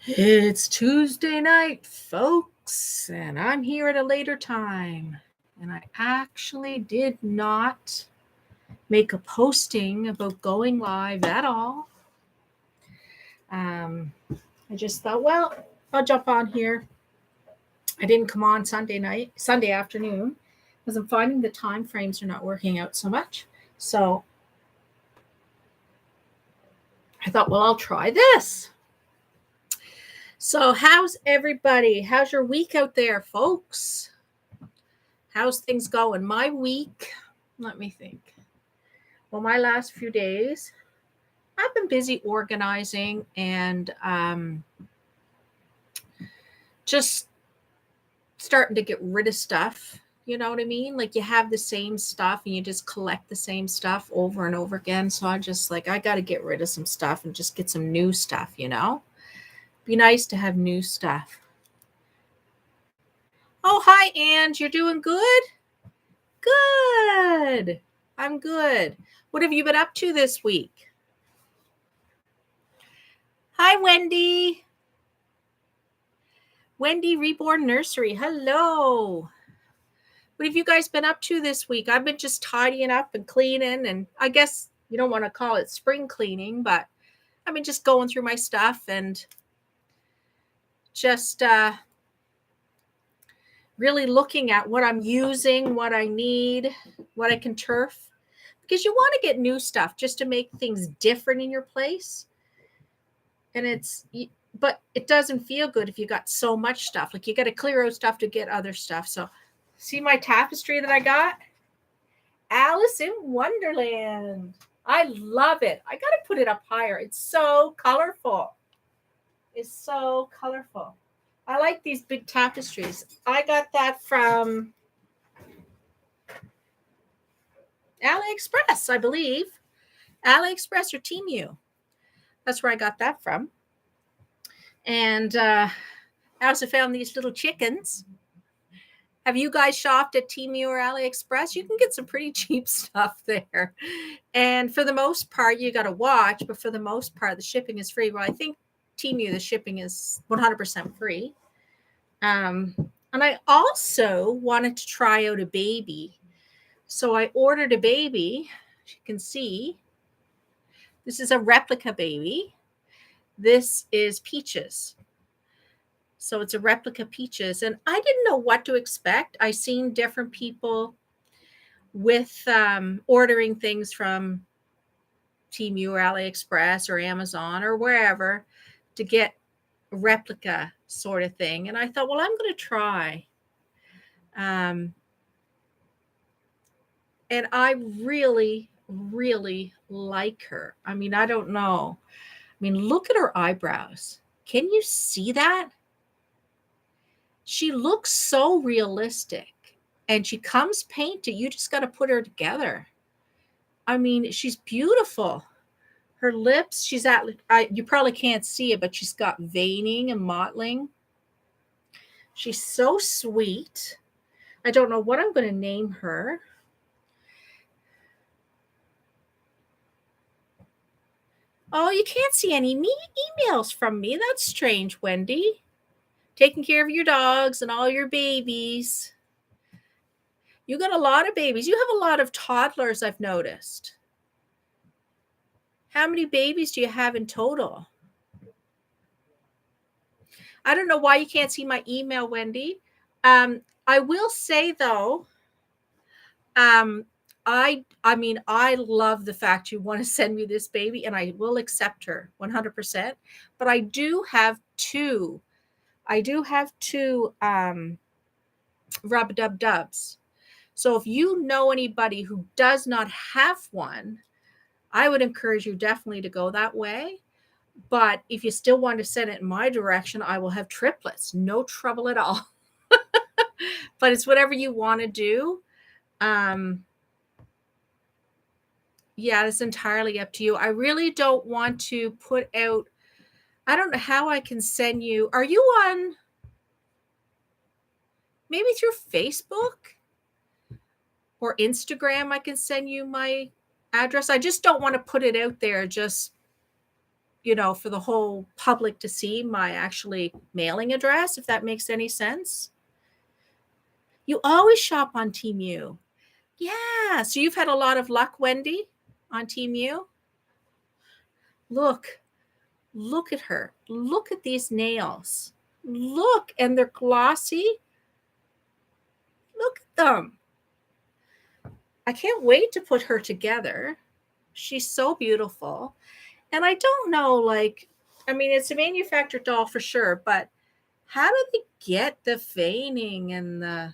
It's Tuesday night, folks, and I'm here at a later time. And I actually did not make a posting about going live at all. I just thought, well, I'll jump on here. I didn't come on Sunday afternoon, because I'm finding the time frames are not working out so much. So I thought, well, I'll try this. So, how's everybody? How's your week out there, folks? How's things going? My week, let me think. Well, my last few days, I've been busy organizing and just starting to get rid of stuff. You know what I mean? Like you have the same stuff and you just collect the same stuff over and over again. So I just I got to get rid of some stuff and just get some new stuff, Be nice to have new stuff. Oh, hi, Ange. You're doing good? Good. I'm good. What have you been up to this week? Hi, Wendy. Wendy Reborn Nursery. Hello. What have you guys been up to this week? I've been just tidying up and cleaning, and I guess you don't want to call it spring cleaning, but I've been just going through my stuff and just really looking at what I'm using, what I need, what I can turf. Because you want to get new stuff just to make things different in your place. And but it doesn't feel good if you got so much stuff. Like you got to clear out stuff to get other stuff. So see my tapestry that I got? Alice in Wonderland. I love it. I got to put it up higher. It's so colorful. It's so colorful. I like these big tapestries. I got that from AliExpress, I believe. AliExpress or Temu. That's where I got that from. And I also found these little chickens. Have you guys shopped at Temu or AliExpress? You can get some pretty cheap stuff there. And for the most part, you got to watch, but for the most part, the shipping is free. Well, I think Temu, the shipping is 100% free. And I also wanted to try out a baby. So I ordered a baby. As you can see, this is a replica baby. This is Peaches. So it's a replica Peaches. And I didn't know what to expect. I seen different people with ordering things from Temu or AliExpress or Amazon or wherever to get a replica sort of thing. And I thought, well, I'm going to try. And I really, really like her. I mean, I don't know. I mean, look at her eyebrows. Can you see that? She looks so realistic, and she comes painted. You just got to put her together. I mean, she's beautiful. Her lips, you probably can't see it, but she's got veining and mottling. She's so sweet. I don't know what I'm going to name her. Oh, you can't see any emails from me. That's strange, Wendy. Taking care of your dogs and all your babies. You got a lot of babies. You have a lot of toddlers, I've noticed. How many babies do you have in total? I don't know why you can't see my email, Wendy. I will say, though, I mean, I love the fact you want to send me this baby, and I will accept her 100%. But I do have two rub-a-dub-dubs. So if you know anybody who does not have one, I would encourage you definitely to go that way. But if you still want to send it in my direction, I will have triplets. No trouble at all. But it's whatever you want to do. Yeah, it's entirely up to you. I really don't want to put out, I don't know how I can send you. Are you on, maybe through Facebook or Instagram? I can send you my address. I just don't want to put it out there just for the whole public to see my actually mailing address, if that makes any sense. You always shop on Temu. Yeah. So you've had a lot of luck, Wendy, on Temu. Look at her. Look at these nails. Look, and they're glossy. Look at them. I can't wait to put her together. She's so beautiful. And I don't know, like, I mean, it's a manufactured doll for sure, but how do they get the veining and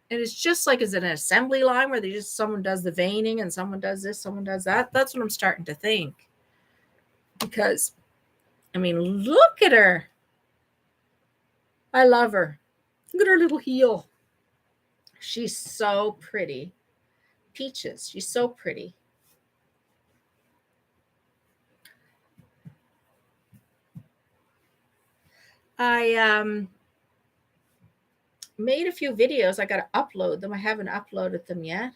it's just like, is it an assembly line where someone does the veining and someone does this, someone does that? That's what I'm starting to think. Because, I mean, look at her. I love her. Look at her little heel. She's so pretty. Peaches. She's so pretty. I made a few videos. I got to upload them. I haven't uploaded them yet.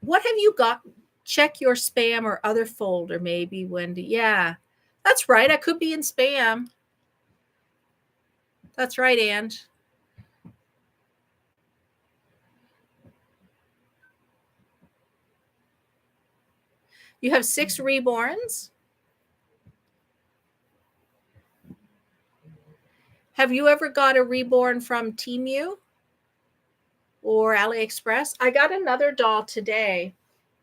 What have you got? Check your spam or other folder, maybe, Wendy. Yeah, that's right. I could be in spam. That's right, Anne. You have 6 reborns. Have you ever got a reborn from Temu or AliExpress? I got another doll today,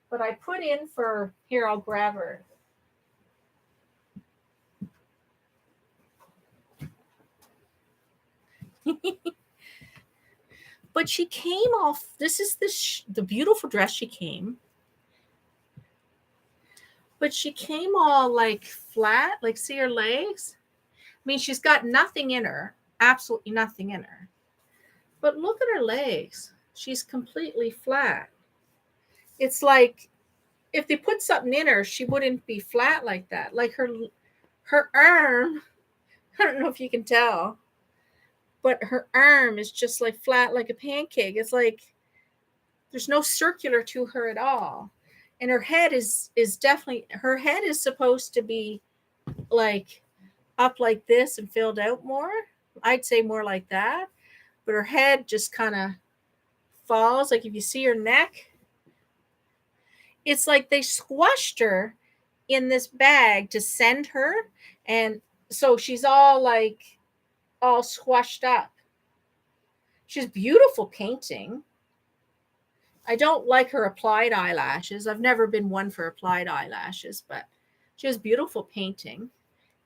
but I put in for, here, I'll grab her. But she came off, this is the beautiful dress she came. But she came all like flat, like see her legs? I mean, she's got nothing in her, absolutely nothing in her. But look at her legs. She's completely flat. It's like if they put something in her, she wouldn't be flat like that. Like her arm, I don't know if you can tell, but her arm is just like flat like a pancake. It's like there's no circular to her at all. And her head is definitely, her head is supposed to be like up like this and filled out more. I'd say more like that. But her head just kind of falls. Like if you see her neck, it's like they squashed her in this bag to send her. And so she's all like all squashed up. She's beautiful painting. I don't like her applied eyelashes. I've never been one for applied eyelashes, but she has beautiful painting.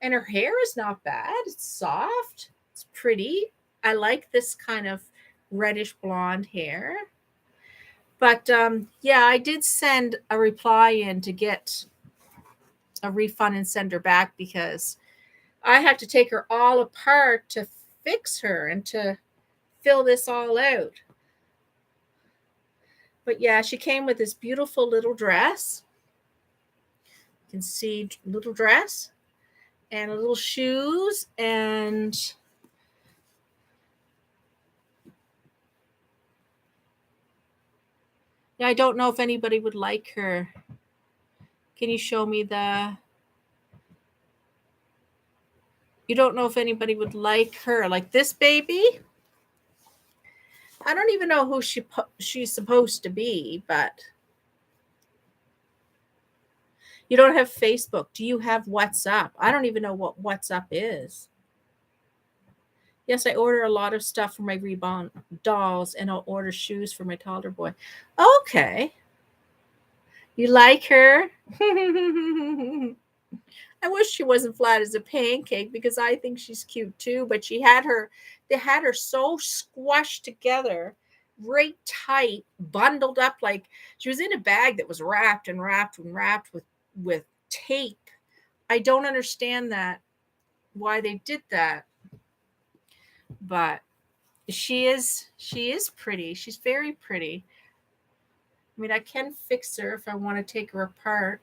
And her hair is not bad. It's soft. It's pretty. I like this kind of reddish blonde hair. But yeah, I did send a reply in to get a refund and send her back because I had to take her all apart to fix her and to fill this all out. But yeah, she came with this beautiful little dress. You can see little dress and little shoes and yeah, I don't know if anybody would like her. Can you show me you don't know if anybody would like her, like this baby? I don't even know who she's supposed to be, but you don't have Facebook. Do you have WhatsApp? I don't even know what WhatsApp is. Yes, I order a lot of stuff for my reborn dolls, and I'll order shoes for my toddler boy. Okay. You like her? I wish she wasn't flat as a pancake because I think she's cute too, but they had her so squashed together, right tight, bundled up like she was in a bag that was wrapped and wrapped and wrapped with tape. I don't understand that, why they did that. But she is pretty. She's very pretty. I mean, I can fix her if I want to take her apart.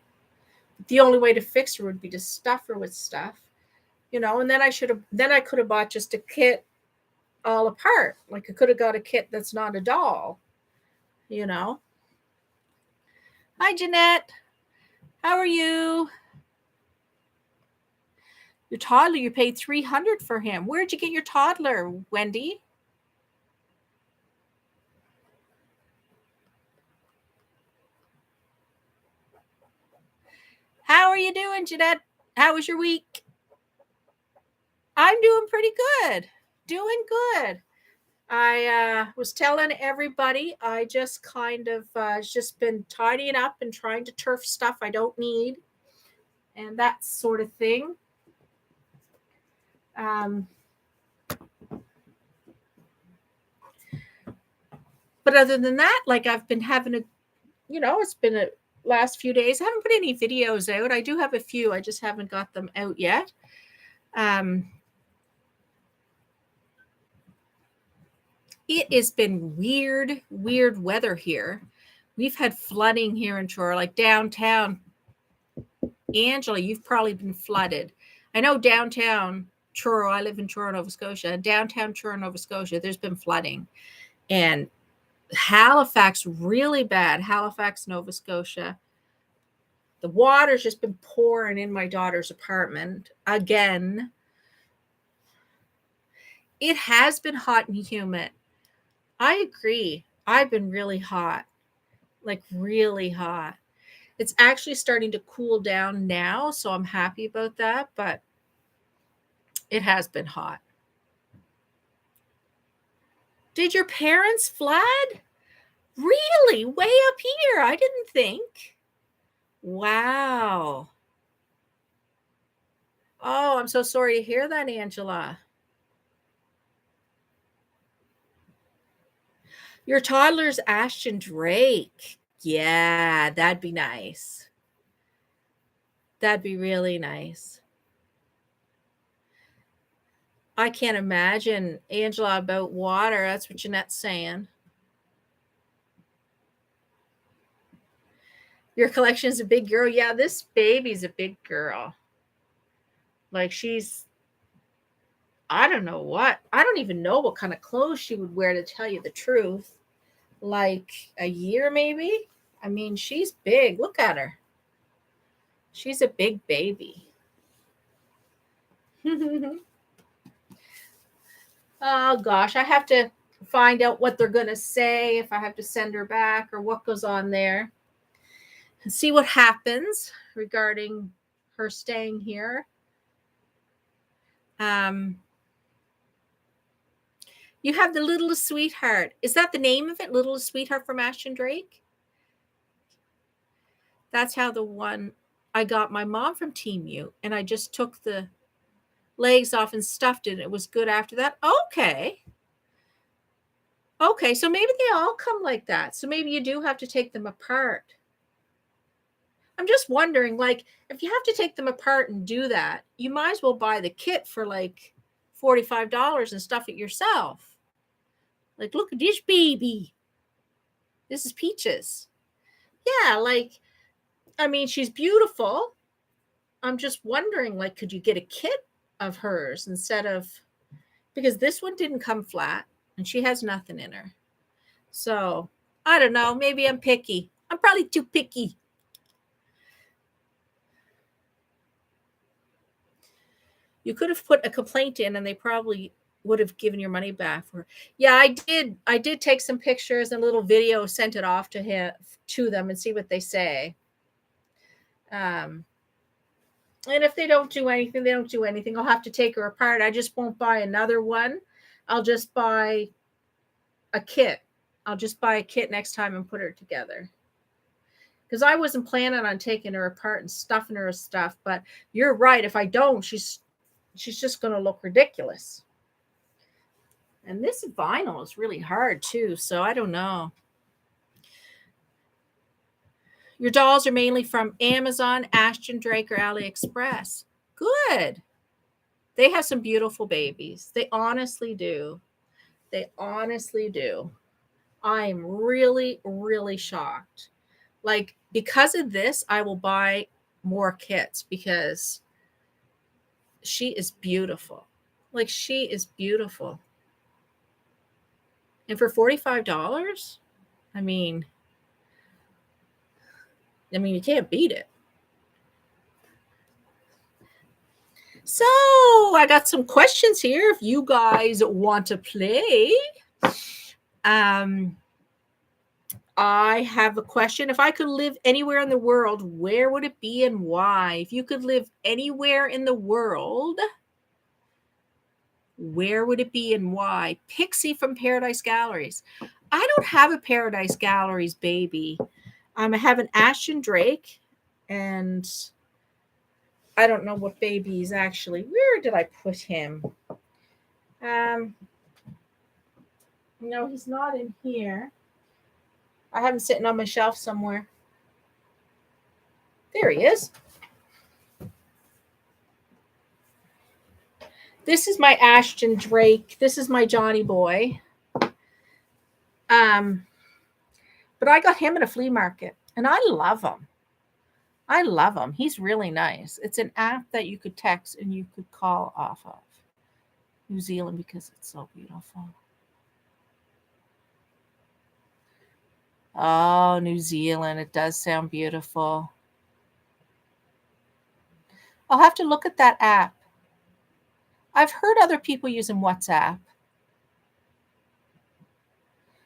The only way to fix her would be to stuff her with stuff, and then I could have bought just a kit all apart. Like I could have got a kit that's not a doll, you know. Hi, Jeanette. How are you? Your toddler, you paid $300 for him. Where'd you get your toddler, Wendy? How are you doing, Jeanette? How was your week? I'm doing pretty good. Doing good. I was telling everybody I just kind of just been tidying up and trying to turf stuff I don't need and that sort of thing. But other than that, like I've been having it's been a last few days. I haven't put any videos out. I do have a few. I just haven't got them out yet. It has been weird weather here. We've had flooding here in Truro, like downtown. Angela, you've probably been flooded. I know downtown Truro, I live in Truro, Nova Scotia. Downtown Truro, Nova Scotia, there's been flooding. And Halifax, really bad. Halifax, Nova Scotia. The water's just been pouring in my daughter's apartment again. It has been hot and humid. I agree. I've been really hot, like really hot. It's actually starting to cool down now, so I'm happy about that, but it has been hot. Did your parents flood? Really? Way up here? I didn't think. Wow. Oh, I'm so sorry to hear that, Angela. Your toddler's Ashton Drake. Yeah, that'd be nice. That'd be really nice. I can't imagine, Angela, about water. That's what Jeanette's saying. Your collection's a big girl. Yeah, this baby's a big girl. Like I don't know what. I don't even know what kind of clothes she would wear, to tell you the truth. Like a year maybe? I mean, she's big. Look at her. She's a big baby. Oh gosh, I have to find out what they're going to say, if I have to send her back or what goes on there. And see what happens regarding her staying here. You have the Littlest Sweetheart. Is that the name of it? Littlest Sweetheart from Ashton Drake? That's how the one I got my mom from Temu, and I just took the legs off and stuffed it. It was good after that. Okay. Okay, so maybe they all come like that. So maybe you do have to take them apart. I'm just wondering, like, if you have to take them apart and do that, you might as well buy the kit for like $45 and stuff it yourself. Like, look at this baby. This is Peaches. Yeah, like, I mean, she's beautiful. I'm just wondering, like, could you get a kit of hers instead of, because this one didn't come flat and she has nothing in her. So I don't know. Maybe I'm picky. I'm probably too picky. You could have put a complaint in and they probably would have given your money back for. Yeah, I did take some pictures and a little video, sent it off to them and see what they say. And if they don't do anything, they don't do anything. I'll have to take her apart. I just won't buy another one. I'll just buy a kit. I'll just buy a kit next time and put her together. Because I wasn't planning on taking her apart and stuffing her with stuff. But you're right. If I don't, she's just going to look ridiculous. And this vinyl is really hard too. So I don't know. Your dolls are mainly from Amazon, Ashton Drake, or AliExpress. Good. They have some beautiful babies. They honestly do. They honestly do. I'm really, really shocked. Like, because of this, I will buy more kits because she is beautiful. Like, she is beautiful. And for $45? I mean, you can't beat it. So I got some questions here if you guys want to play. I have a question. If I could live anywhere in the world, where would it be and why? If you could live anywhere in the world, where would it be and why? Pixie from Paradise Galleries. I don't have a Paradise Galleries baby. I have an Ashton Drake, and I don't know what baby he's actually. Where did I put him? No, he's not in here. I have him sitting on my shelf somewhere. There he is. This is my Ashton Drake. This is my Johnny boy. But I got him at a flea market, and I love him. I love him. He's really nice. It's an app that you could text and you could call off of. New Zealand, because it's so beautiful. Oh, New Zealand. It does sound beautiful. I'll have to look at that app. I've heard other people using WhatsApp.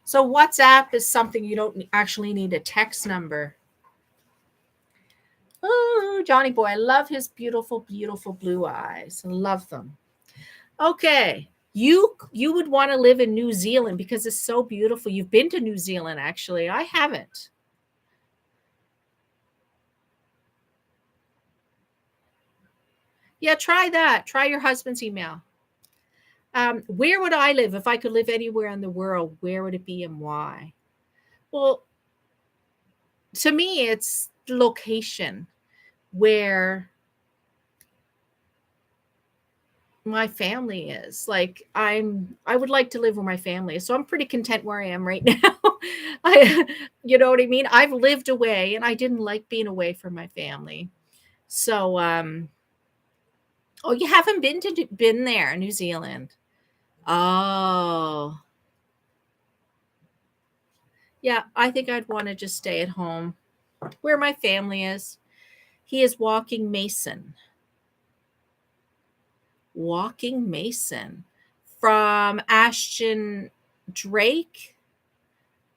So WhatsApp is something you don't actually need a text number. Oh, Johnny boy. I love his beautiful, beautiful blue eyes. I love them. Okay. You would want to live in New Zealand because it's so beautiful. You've been to New Zealand, actually. I haven't. Yeah, try that. Try your husband's email. Where would I live if I could live anywhere in the world? Where would it be and why? Well, to me, it's the location where my family is. Like I would like to live where my family is. So I'm pretty content where I am right now. You know what I mean? I've lived away and I didn't like being away from my family. So oh, you haven't been there, New Zealand. Oh. Yeah, I think I'd want to just stay at home where my family is. He is Walking Mason. Walking Mason from Ashton Drake.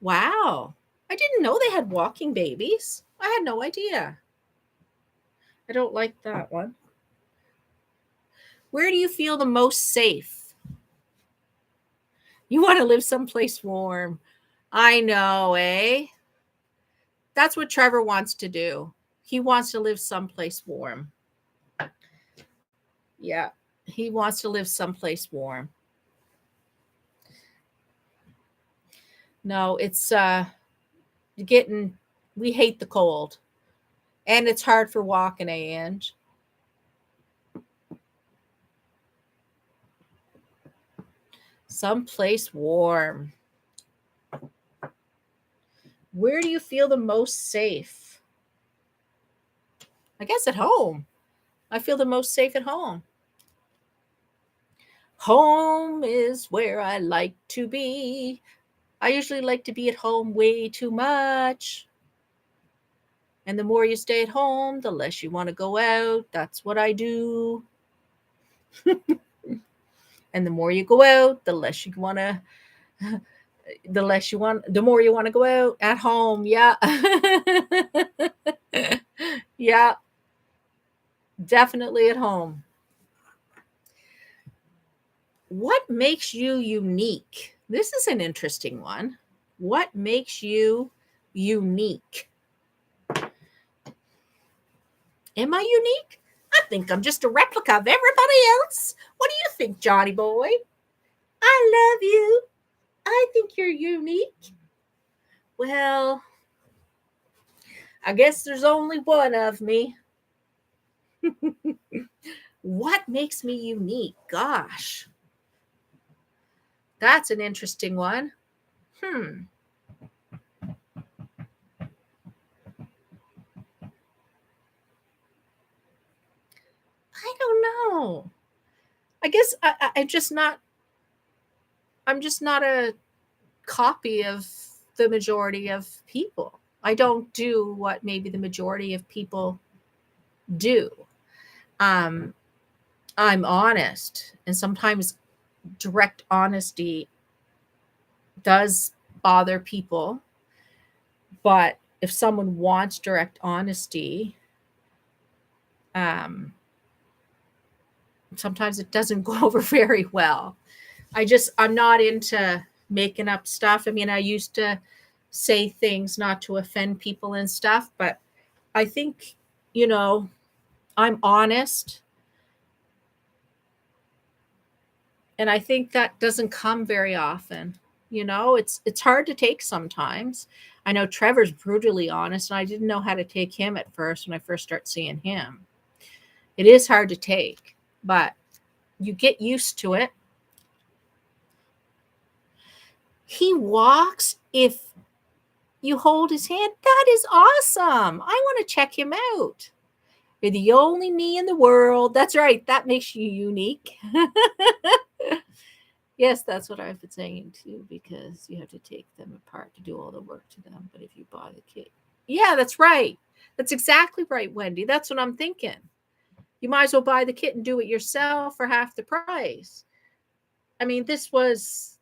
Wow. I didn't know they had walking babies. I had no idea. I don't like that one. Where do you feel the most safe? You want to live someplace warm. I know, eh? That's what Trevor wants to do. He wants to live someplace warm. Yeah, he wants to live someplace warm. No, it's we hate the cold. And it's hard for walking, and someplace warm. Where do you feel the most safe? I guess at home. I feel the most safe at home. Home is where I like to be. I usually like to be at home way too much. And the more you stay at home, the less you want to go out. That's what I do. And the more you go out, the less you want to the more you want to go out at home. Yeah. Yeah. Definitely at home. What makes you unique? This is an interesting one. What makes you unique? Am I unique? I think I'm just a replica of everybody else. What do you think, Johnny boy? I love you. I think you're unique. Well, I guess there's only one of me. What makes me unique? Gosh, that's an interesting one. I don't know. I guess I'm just not a copy of the majority of people. I don't do what maybe the majority of people do. I'm honest, and sometimes direct honesty does bother people. But if someone wants direct honesty, um, sometimes it doesn't go over very well. I'm not into making up stuff. I mean, I used to say things not to offend people and stuff, but I think, you know, I'm honest. And I think that doesn't come very often. It's hard to take sometimes. I know Trevor's brutally honest, and I didn't know how to take him at first when I first start seeing him. It is hard to take, but you get used to it. He walks if you hold his hand. That is awesome. I want to check him out. You're the only me in the world. That's right. That makes you unique. Yes, that's what I've been saying too, because you have to take them apart to do all the work to them. But if you buy the kit, yeah, that's right. That's exactly right, Wendy. That's what I'm thinking. You might as well buy the kit and do it yourself for half the price. I mean, this was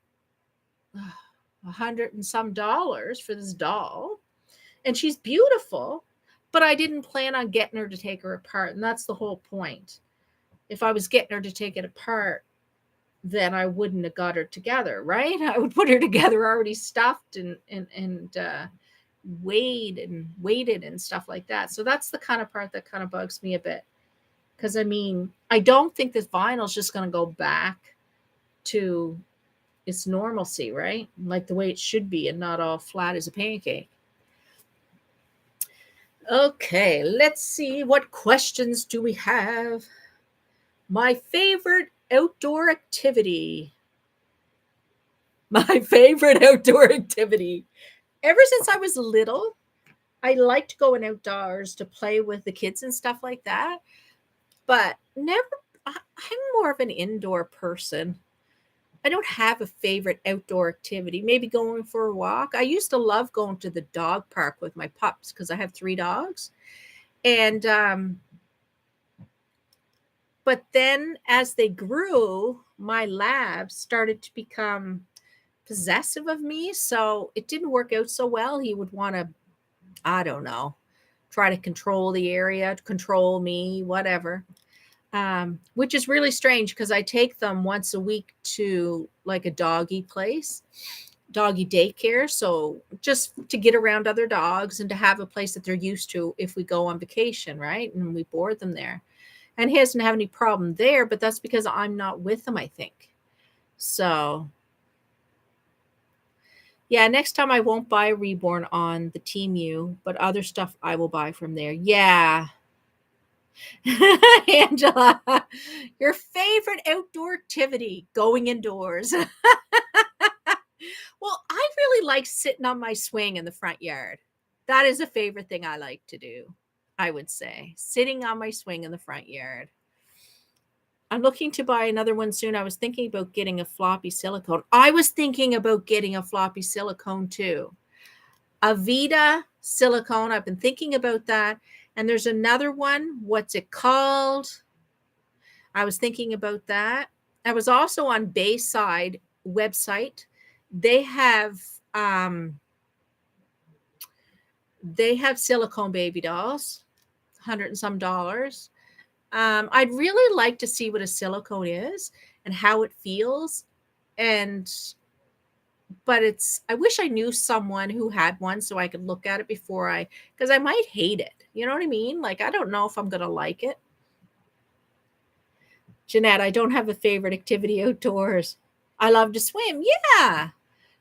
$100 and some for this doll, and she's beautiful, but I didn't plan on getting her to take her apart, and that's the whole point. If I was getting her to take it apart, then I wouldn't have got her together, right? I would put her together already stuffed and weighed and weighted and stuff like that. So that's the kind of part that kind of bugs me a bit. Because I mean, I don't think this vinyl is just going to go back to its normalcy, right? Like the way it should be and not all flat as a pancake. Okay, let's see. What questions do we have? My favorite outdoor activity. My favorite outdoor activity. Ever since I was little, I liked going outdoors to play with the kids and stuff like that. But never, I'm more of an indoor person. I don't have a favorite outdoor activity. Maybe going for a walk. I used to love going to the dog park with my pups because I have 3 dogs. And, but then as they grew, my labs started to become possessive of me. So it didn't work out so well. He would want to, I don't know, try to control the area, control me, whatever. Which is really strange because I take them once a week to like a doggy place, doggy daycare. So just to get around other dogs and to have a place that they're used to if we go on vacation, right? And we board them there. And he doesn't have any problem there, but that's because I'm not with him, I think. So yeah, next time I won't buy Reborn on the Temu, but other stuff I will buy from there. Yeah. Angela, your favorite outdoor activity, going indoors. Well, I really like sitting on my swing in the front yard. That is a favorite thing I like to do, I would say. Sitting on my swing in the front yard. I'm looking to buy another one soon. I was thinking about getting a floppy silicone. I was thinking about getting a floppy silicone too. Avita silicone. I've been thinking about that. And there's another one. What's it called? I was thinking about that. I was also on Bayside website. They have silicone baby dolls, $100 and some. I'd really like to see what a silicone is and how it feels. But I wish I knew someone who had one so I could look at it because I might hate it. You know what I mean? Like, I don't know if I'm going to like it. Jeanette, I don't have a favorite activity outdoors. I love to swim. Yeah.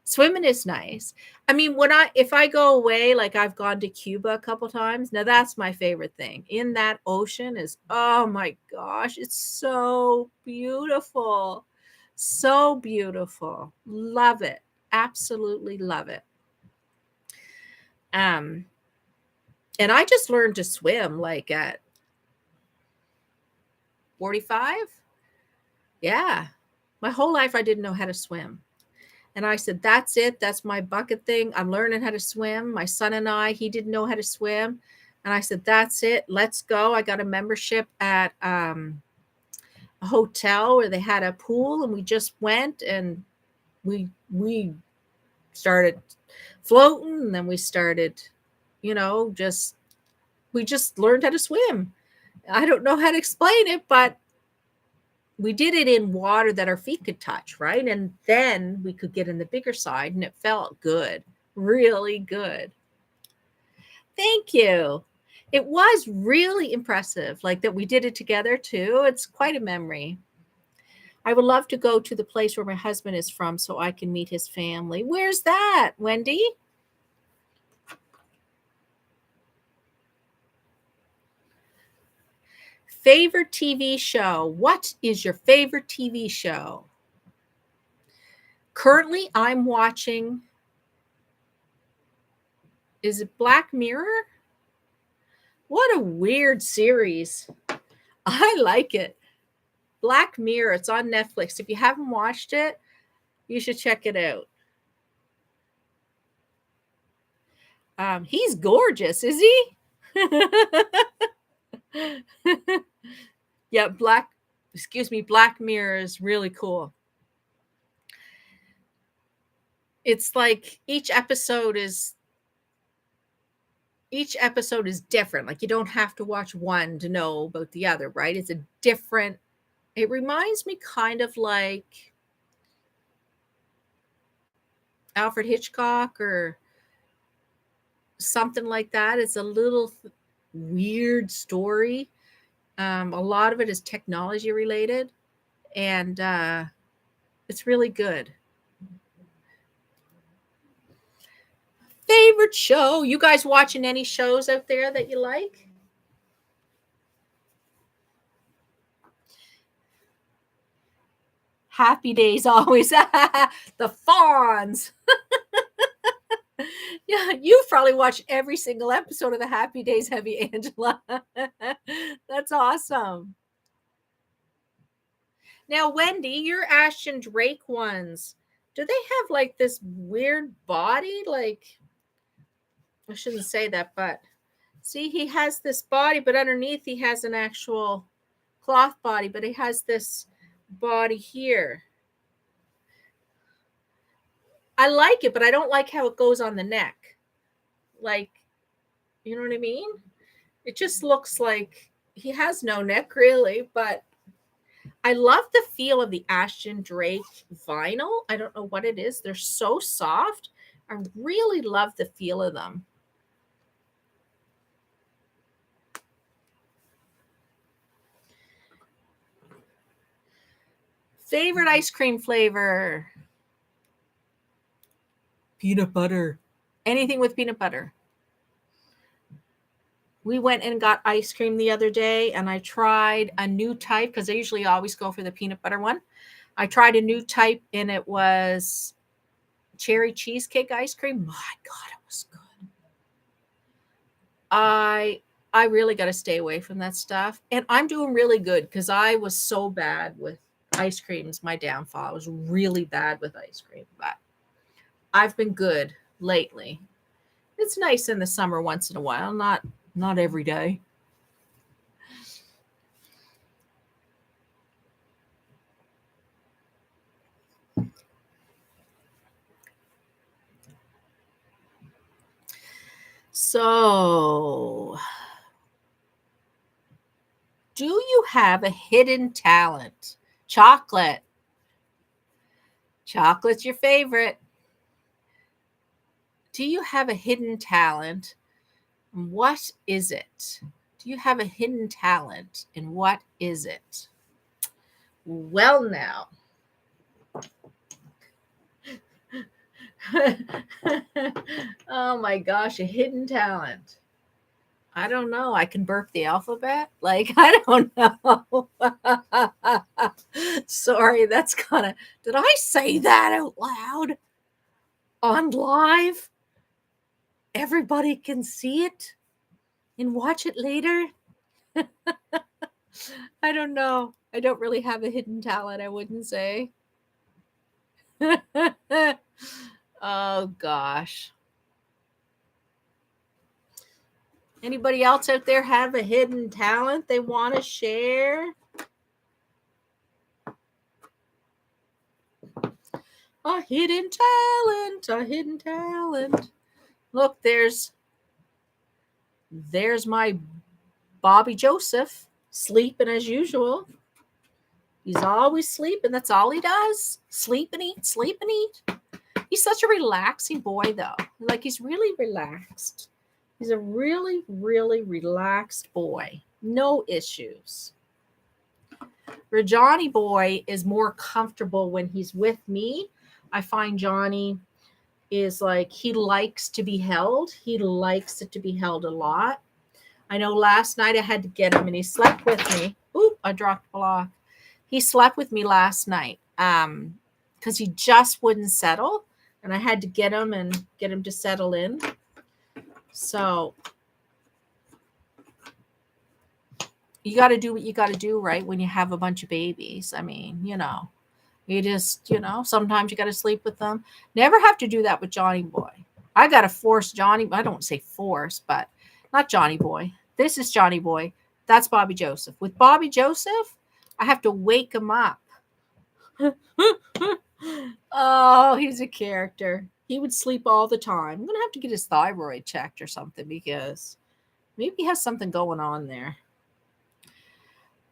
Swimming is nice. I mean, if I go away, like I've gone to Cuba a couple times. Now that's my favorite thing. In that ocean oh my gosh, it's so beautiful. So beautiful. Love it. Absolutely love it. And I just learned to swim like at 45. Yeah. My whole life I didn't know how to swim. And I said, that's it. That's my bucket thing. I'm learning how to swim. My son and I, he didn't know how to swim. And I said, that's it. Let's go. I got a membership at a hotel where they had a pool, and we just went, and we started floating, and then we started, we just learned how to swim. I don't know how to explain it, but we did it in water that our feet could touch, right? And then we could get in the bigger side, and it felt good, really good. Thank you. It was really impressive, like that we did it together too. It's quite a memory. I would love to go to the place where my husband is from so I can meet his family. Where's that, Wendy? Favorite TV show. What is your favorite TV show? Currently, I'm watching, is it Black Mirror? What a weird series. I like it. Black Mirror. It's on Netflix. If you haven't watched it, you should check it out. He's gorgeous, is he? Yeah, Black Mirror is really cool. It's like each episode is different. Like you don't have to watch one to know about the other, right? It's a different, it reminds me kind of like Alfred Hitchcock or something like that. It's a little weird story. A lot of it is technology related, and it's really good. Favorite show? You guys watching any shows out there that you like? Happy Days always. The Fawns. Yeah, you've probably watched every single episode of the Happy Days, have you, Angela? That's awesome. Now, Wendy, your Ashton Drake ones, do they have like this weird body? Like, I shouldn't say that, but see, he has this body, but underneath he has an actual cloth body, but he has this body here. I like it, but I don't like how it goes on the neck. Like, you know what I mean? It just looks like he has no neck really, but I love the feel of the Ashton Drake vinyl. I don't know what it is. They're so soft. I really love the feel of them. Favorite ice cream flavor? Peanut butter. Anything with peanut butter. We went and got ice cream the other day, and I tried a new type because I usually always go for the peanut butter one. I tried a new type, and it was cherry cheesecake ice cream. My God, it was good. I really got to stay away from that stuff, and I'm doing really good because I was so bad with ice creams. My downfall. I was really bad with ice cream, but I've been good lately. It's nice in the summer once in a while, not every day. So, do you have a hidden talent? Chocolate. Chocolate's your favorite. Do you have a hidden talent? What is it? Do you have a hidden talent, and what is it? Well, now. Oh my gosh, a hidden talent. I don't know. I can burp the alphabet. Like, I don't know. Sorry, that's kind of, did I say that out loud on live? Everybody can see it and watch it later. I don't know. I don't really have a hidden talent, I wouldn't say. Oh, gosh. Anybody else out there have a hidden talent they want to share? A hidden talent, a hidden talent. Look, there's my Bobby Joseph sleeping as usual. He's always sleeping. That's all he does. Sleep and eat, sleep and eat. He's such a relaxing boy, though. Like, he's really relaxed. He's a really, really relaxed boy. No issues. Where Johnny boy is more comfortable when he's with me. I find Johnny is like, he likes to be held. He likes it to be held a lot. I know last night I had to get him and he slept with me. Oop, I dropped a block. He slept with me last night because he just wouldn't settle. And I had to get him to settle in. So you got to do what you got to do, right? When you have a bunch of babies. I mean, you just, sometimes you got to sleep with them. Never have to do that with Johnny boy. I got to force Johnny. I don't say force, but not Johnny boy. This is Johnny boy. That's Bobby Joseph. With Bobby Joseph, I have to wake him up. Oh, he's a character. He would sleep all the time. I'm going to have to get his thyroid checked or something because maybe he has something going on there.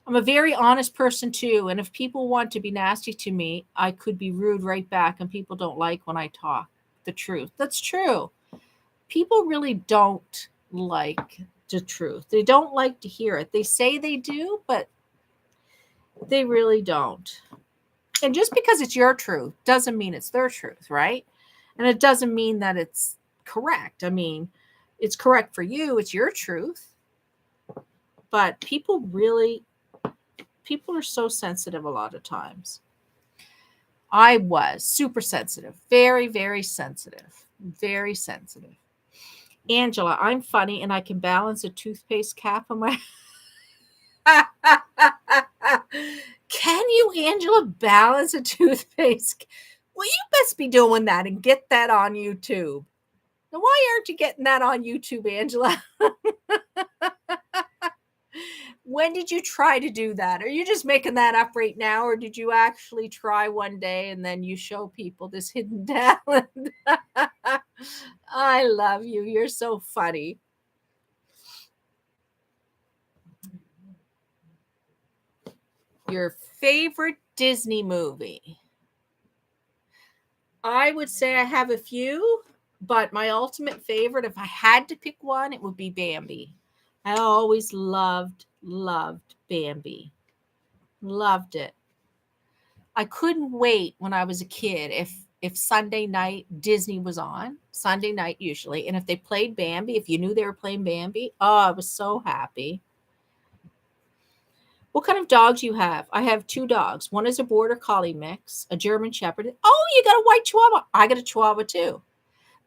I'm a very honest person too. And if people want to be nasty to me, I could be rude right back. And people don't like when I talk the truth. That's true. People really don't like the truth. They don't like to hear it. They say they do, but they really don't. And just because it's your truth doesn't mean it's their truth, right? And it doesn't mean that it's correct. I mean, it's correct for you. It's your truth. But people are so sensitive a lot of times. I was super sensitive, very, very sensitive, very sensitive. Angela, I'm funny and I can balance a toothpaste cap on my... Can you, Angela, balance a toothpaste? Well, you best be doing that and get that on YouTube. Now, why aren't you getting that on YouTube, Angela? When did you try to do that? Are you just making that up right now? Or did you actually try one day and then you show people this hidden talent? I love you. You're so funny. Your favorite Disney movie? I would say I have a few, but my ultimate favorite, if I had to pick one, it would be Bambi. I always loved Bambi. Loved it. I couldn't wait when I was a kid if Sunday night Disney was on, Sunday night usually, and if they played Bambi, if you knew they were playing Bambi, oh, I was so happy. What kind of dogs you have? I have 2 dogs. One is a border collie mix, a German shepherd. Oh, you got a white chihuahua. I got a chihuahua too.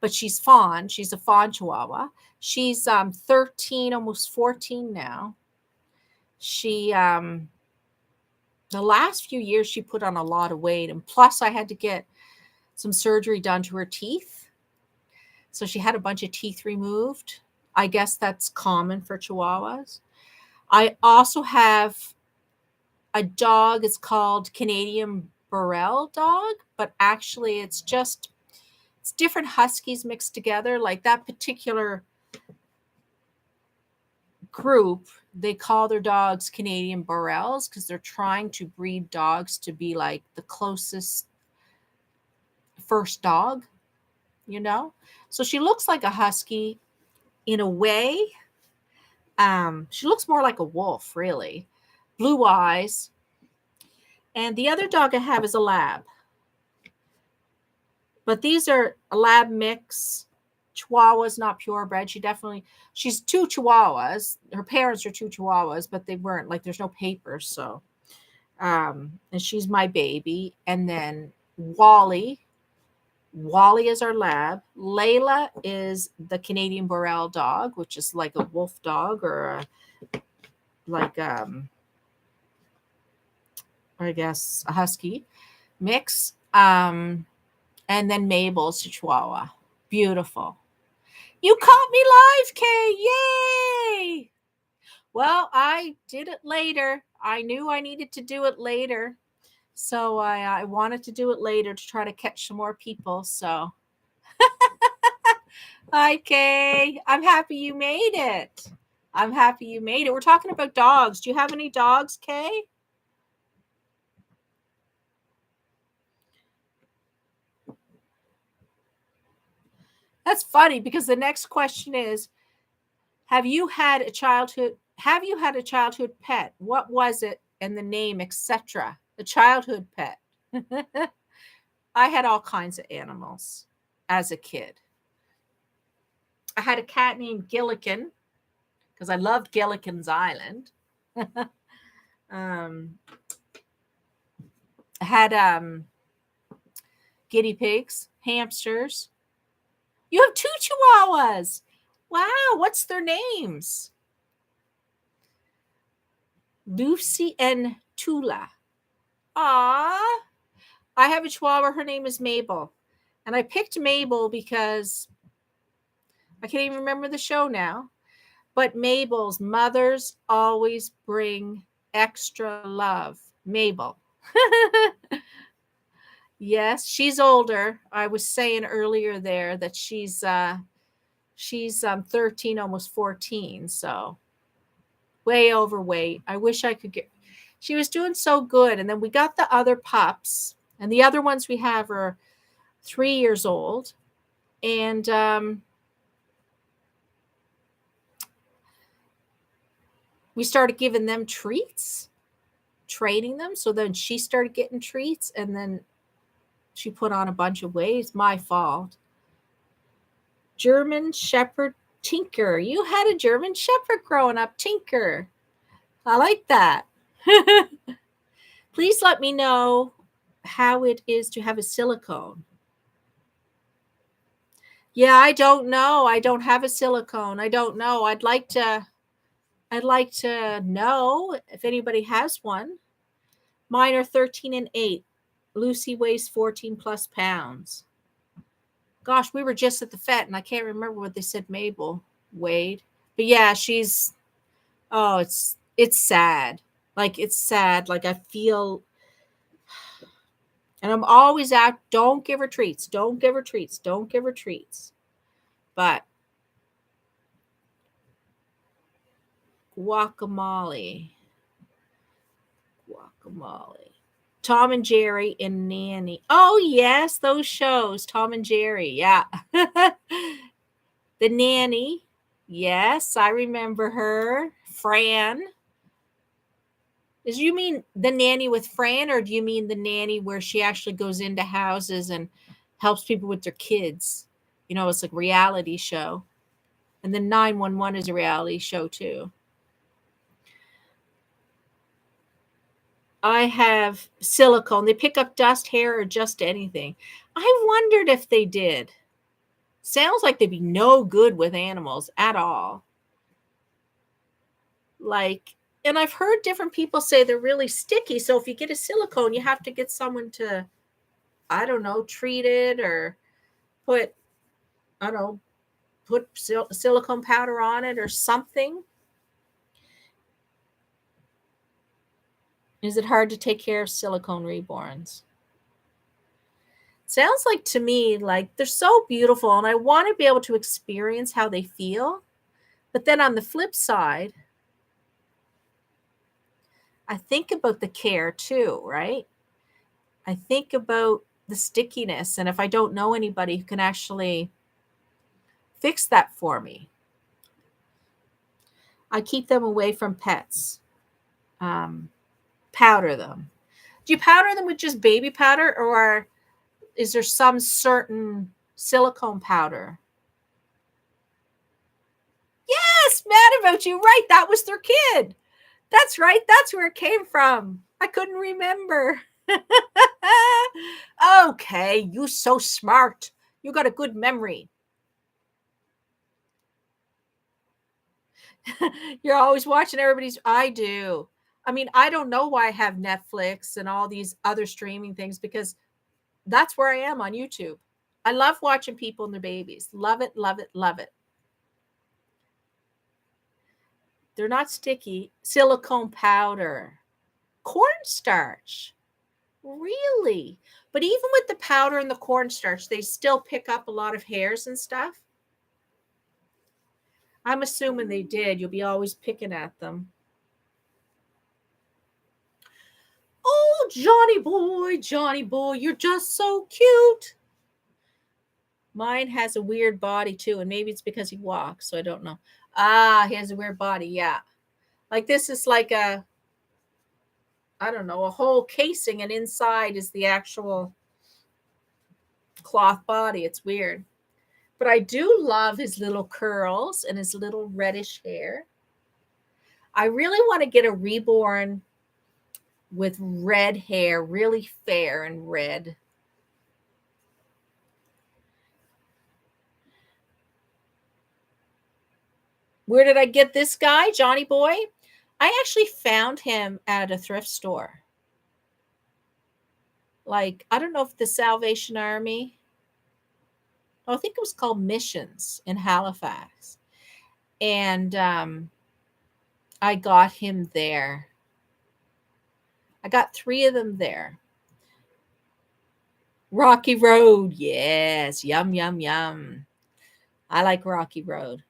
But she's fawn. She's a fawn chihuahua. She's 13, almost 14 now. She the last few years she put on a lot of weight, and plus I had to get some surgery done to her teeth. So she had a bunch of teeth removed. I guess that's common for chihuahuas. I also have a dog. It's called Canadian Burrell dog, but actually it's different huskies mixed together. Like that particular group, they call their dogs Canadian Burrells because they're trying to breed dogs to be like the closest first dog, So she looks like a husky in a way. She looks more like a wolf, really. Blue eyes. And the other dog I have is a lab. But these are a lab mix. Chihuahuas, not purebred. She's 2 chihuahuas. Her parents are 2 chihuahuas, but they weren't, like, there's no papers. So, and she's my baby. And then Wally is our lab. Layla is the Canadian Burrell dog, which is like a wolf dog or I guess a husky mix. And then Mabel's Chihuahua. Beautiful. You caught me live, Kay. Yay! Well, I did it later. I knew I needed to do it later. So I wanted to do it later to try to catch some more people. So, hi, Kay. I'm happy you made it. I'm happy you made it. We're talking about dogs. Do you have any dogs, Kay? That's funny because the next question is, have you had a childhood pet? What was it and the name, etc.? A childhood pet. I had all kinds of animals as a kid. I had a cat named Gilligan because I loved Gilligan's Island. I had guinea pigs, hamsters. You have 2 chihuahuas. Wow, what's their names? Lucy and Tula. Ah, I have a chihuahua. Her name is Mabel. And I picked Mabel because I can't even remember the show now. But Mabel's mothers always bring extra love. Mabel. Yes, she's older. I was saying earlier there that she's 13, almost 14, so way overweight. I wish I could get. She was doing so good, and then we got the other pups, and the other ones we have are 3 years old, and we started giving them treats, training them. So then she started getting treats, and then she put on a bunch of weight. It's my fault. German Shepherd Tinker. You had a German Shepherd growing up, Tinker. I like that. Please let me know how it is to have a silicone. Yeah, I don't know. I don't have a silicone. I don't know. I'd like to know if anybody has one. Mine are 13 and 8. Lucy weighs 14 plus pounds. Gosh, we were just at the vet, and I can't remember what they said Mabel weighed. But yeah, she's, oh, it's sad. Like, it's sad. Like, I feel, and I'm always out, don't give her treats. Don't give her treats. Don't give her treats. But guacamole. Tom and Jerry and Nanny. Oh, yes, those shows. Tom and Jerry. Yeah. The Nanny. Yes, I remember her. Fran. You mean the Nanny with Fran, or do you mean the Nanny where she actually goes into houses and helps people with their kids? You know, it's like a reality show. And then 911 is a reality show too. I have silicone. They pick up dust, hair, or just anything. I wondered if they did. Sounds like they'd be no good with animals at all. Like, and I've heard different people say they're really sticky. So if you get a silicone, you have to get someone to, I don't know, treat it or put, I don't know, put silicone powder on it or something. Is it hard to take care of silicone reborns? Sounds like to me like they're so beautiful, and I want to be able to experience how they feel. But then on the flip side, I think about the care too, right? I think about the stickiness, and if I don't know anybody who can actually fix that for me, I keep them away from pets. Powder them. Do you powder them with just baby powder, or is there some certain silicone powder? Yes, mad about you. Right, that was their kid. That's right. That's where it came from. I couldn't remember. Okay, you so smart. You got a good memory. You're always watching everybody's. I do. I mean, I don't know why I have Netflix and all these other streaming things because That's where I am on YouTube. I love watching people and their babies. Love it, love it, love it. They're not sticky. Silicone powder. Cornstarch. Really? But even with the powder and the cornstarch, they still pick up a lot of hairs and stuff. I'm assuming they did. You'll be always picking at them. Oh, Johnny boy, you're just so cute. Mine has a weird body too, and maybe it's because he walks, so I don't know. He has a weird body, yeah. Like this is like a, I don't know, a whole casing, and inside is the actual cloth body. It's weird. But I do love his little curls and his little reddish hair. I really want to get a reborn with red hair, really fair and red. Where did I get this guy, Johnny Boy? I actually found him at a thrift store. Like, I don't know if the Salvation Army, I think it was called Missions in Halifax. And I got him there. I got 3 of them there. Rocky Road. Yes. Yum, yum, yum. I like Rocky Road.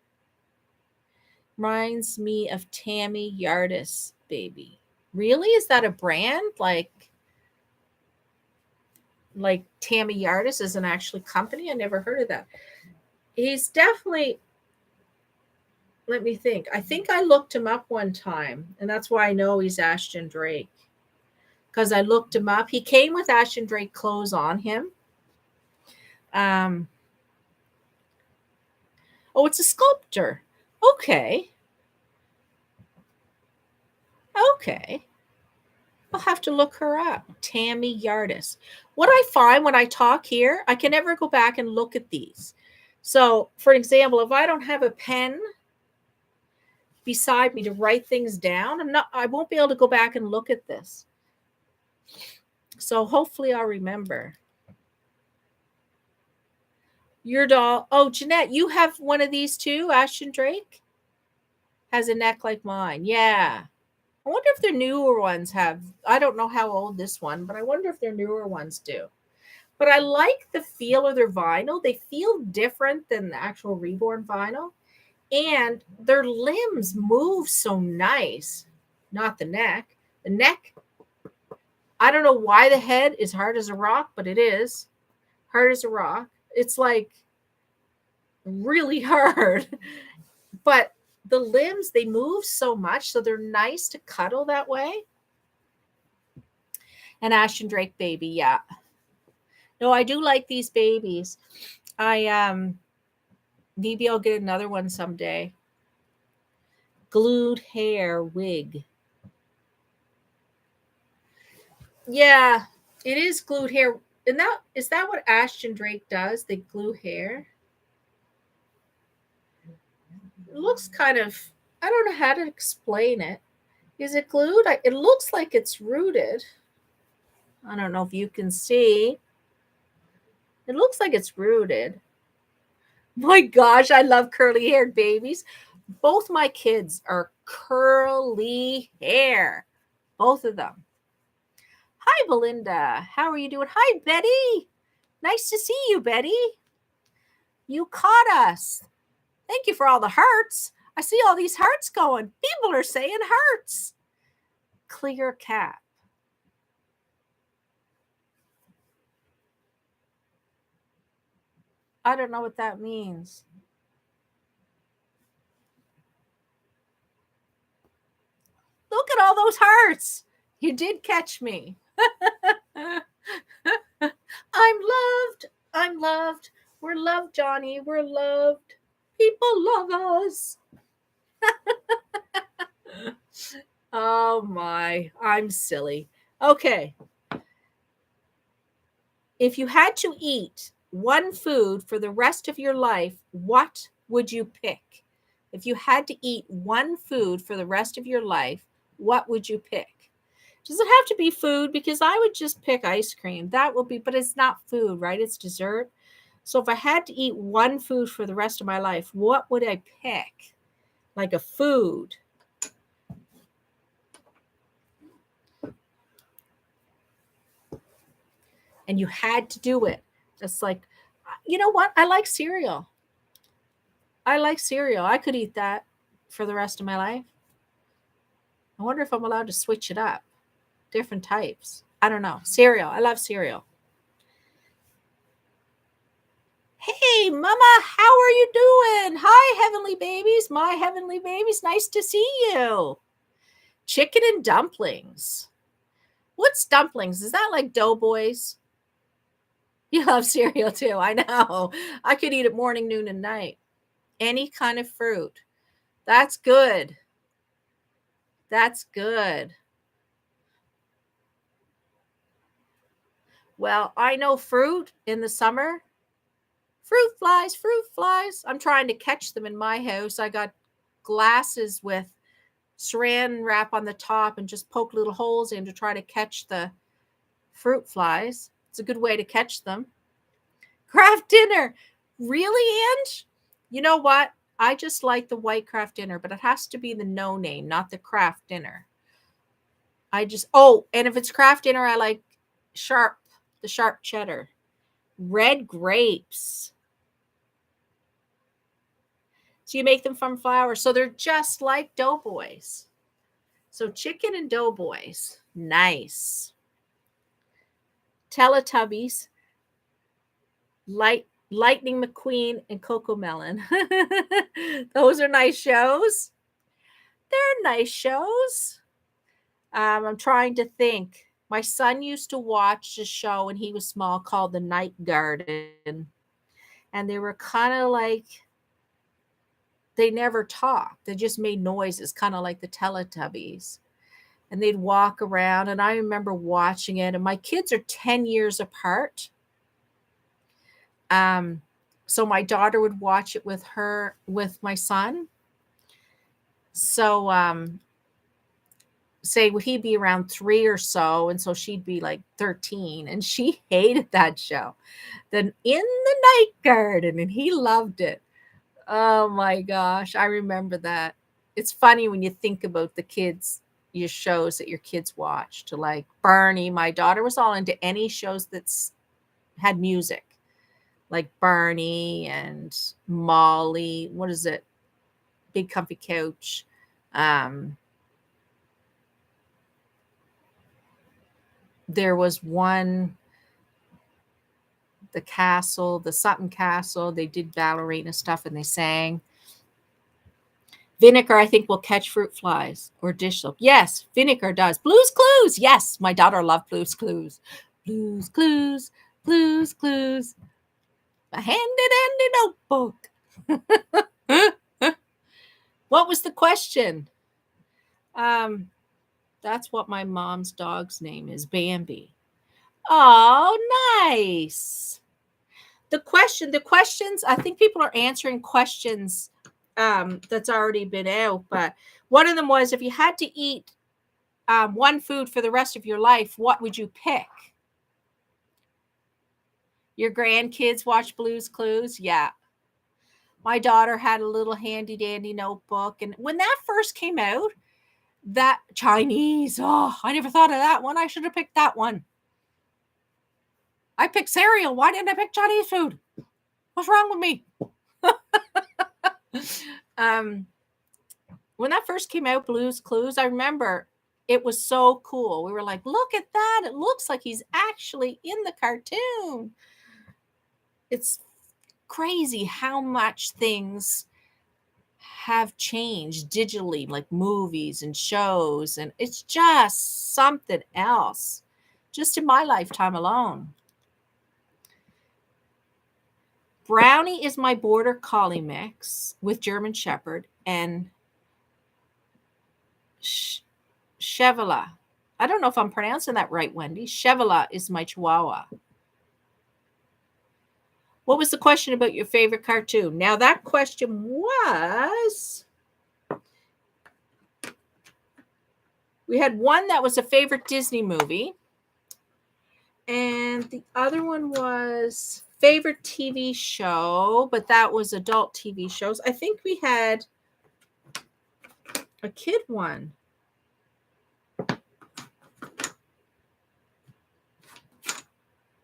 Reminds me of Tammy Yardis, baby. Really? Is that a brand? Like Tammy Yardis is an actual company? I never heard of that. He's definitely, let me think. I think I looked him up one time, and that's why I know he's Ashton Drake. Because I looked him up. He came with Ashton Drake clothes on him. Oh, it's a sculptor. Okay. I'll have to look her up. Tammy Yardis. What I find when I talk here, I can never go back and look at these. So, for example, if I don't have a pen beside me to write things down, I won't be able to go back and look at this. So hopefully I'll remember. Your doll. Oh, Jeanette, you have one of these too? Ashton Drake has a neck like mine. Yeah. I wonder if their newer ones have. I don't know how old this one, but I wonder if their newer ones do. But I like the feel of their vinyl. They feel different than the actual Reborn vinyl. And their limbs move so nice. Not the neck. The neck, I don't know why the head is hard as a rock, but it is. Hard as a rock. It's like really hard. But the limbs, they move so much, so they're nice to cuddle that way. And Ashton Drake baby, yeah. No, I do like these babies. Maybe I'll get another one someday. Glued hair wig. Yeah, it is glued hair. And is that what Ashton Drake does? They glue hair? It looks kind of, I don't know how to explain it. Is it glued? It looks like it's rooted. I don't know if you can see. It looks like it's rooted. My gosh, I love curly haired babies. Both my kids are curly hair. Both of them. Hi, Belinda. How are you doing? Hi, Betty. Nice to see you, Betty. You caught us. Thank you for all the hearts. I see all these hearts going. People are saying hearts. Clear cap. I don't know what that means. Look at all those hearts. You did catch me. I'm loved. I'm loved. We're loved, Johnny. We're loved. People love us. Oh my, I'm silly. Okay. If you had to eat one food for the rest of your life, what would you pick? If you had to eat one food for the rest of your life, what would you pick? Does it have to be food? Because I would just pick ice cream. That will be, but it's not food, right? It's dessert. So if I had to eat one food for the rest of my life, what would I pick? Like a food. And you had to do it. It's like, you know what? I like cereal. I like cereal. I could eat that for the rest of my life. I wonder if I'm allowed to switch it up. Different types. I don't know. Cereal. I love cereal. Hey, Mama, how are you doing? Hi, heavenly babies. My heavenly babies. Nice to see you. Chicken and dumplings. What's dumplings? Is that like doughboys? You love cereal too. I know. I could eat it morning, noon, and night. Any kind of fruit. That's good. That's good. Well, I know fruit in the summer. Fruit flies, fruit flies. I'm trying to catch them in my house. I got glasses with saran wrap on the top and just poke little holes in to try to catch the fruit flies. It's a good way to catch them. Craft dinner. Really, Ange? You know what? I just like the white craft dinner, but it has to be the no name, not the craft dinner. And if it's craft dinner, I like the sharp cheddar. Red grapes. So you make them from flour. So they're just like doughboys. So chicken and doughboys. Nice. Teletubbies. Lightning McQueen and Coco Melon. Those are nice shows. They're nice shows. I'm trying to think. My son used to watch a show when he was small called The Night Garden. And they were kind of like, they never talked. They just made noises, kind of like the Teletubbies. And they'd walk around. And I remember watching it. And my kids are 10 years apart. So my daughter would watch it with my son. So say would he be around 3 or so, and so she'd be like 13, and she hated that show. Then In the Night Garden, and he loved it. Oh my gosh, I remember that. It's funny when you think about the kids, your shows that your kids watched, like Barney. My daughter was all into any shows that's had music, like Barney and Molly. What is it? Big Comfy Couch. There was one, the Sutton Castle. They did ballerina stuff and they sang. Vinegar, I think, will catch fruit flies or dish soap. Yes, vinegar does. Blue's Clues. Yes, my daughter loved Blue's Clues. Blue's Clues, Blue's Clues. A handy notebook. What was the question? That's what my mom's dog's name is, Bambi. Oh, nice. The questions, I think people are answering questions that's already been out, but one of them was, if you had to eat one food for the rest of your life, what would you pick? Your grandkids watch Blue's Clues? Yeah. My daughter had a little handy dandy notebook, and when that first came out, that Chinese, oh, I never thought of that one. I should have picked that one. I picked cereal. Why didn't I pick Chinese food? What's wrong with me? When that first came out, Blue's Clues, I remember it was so cool. We were like, look at that. It looks like he's actually in the cartoon. It's crazy how much things have changed digitally, like movies and shows. And it's just something else, just in my lifetime alone. Brownie is my border collie mix with German Shepherd and Chevrolet. I don't know if I'm pronouncing that right, Wendy. Chevrolet is my Chihuahua. What was the question about your favorite cartoon? Now, that question was, We had one that was a favorite Disney movie. And the other one was favorite TV show, but that was adult TV shows. I think we had a kid one.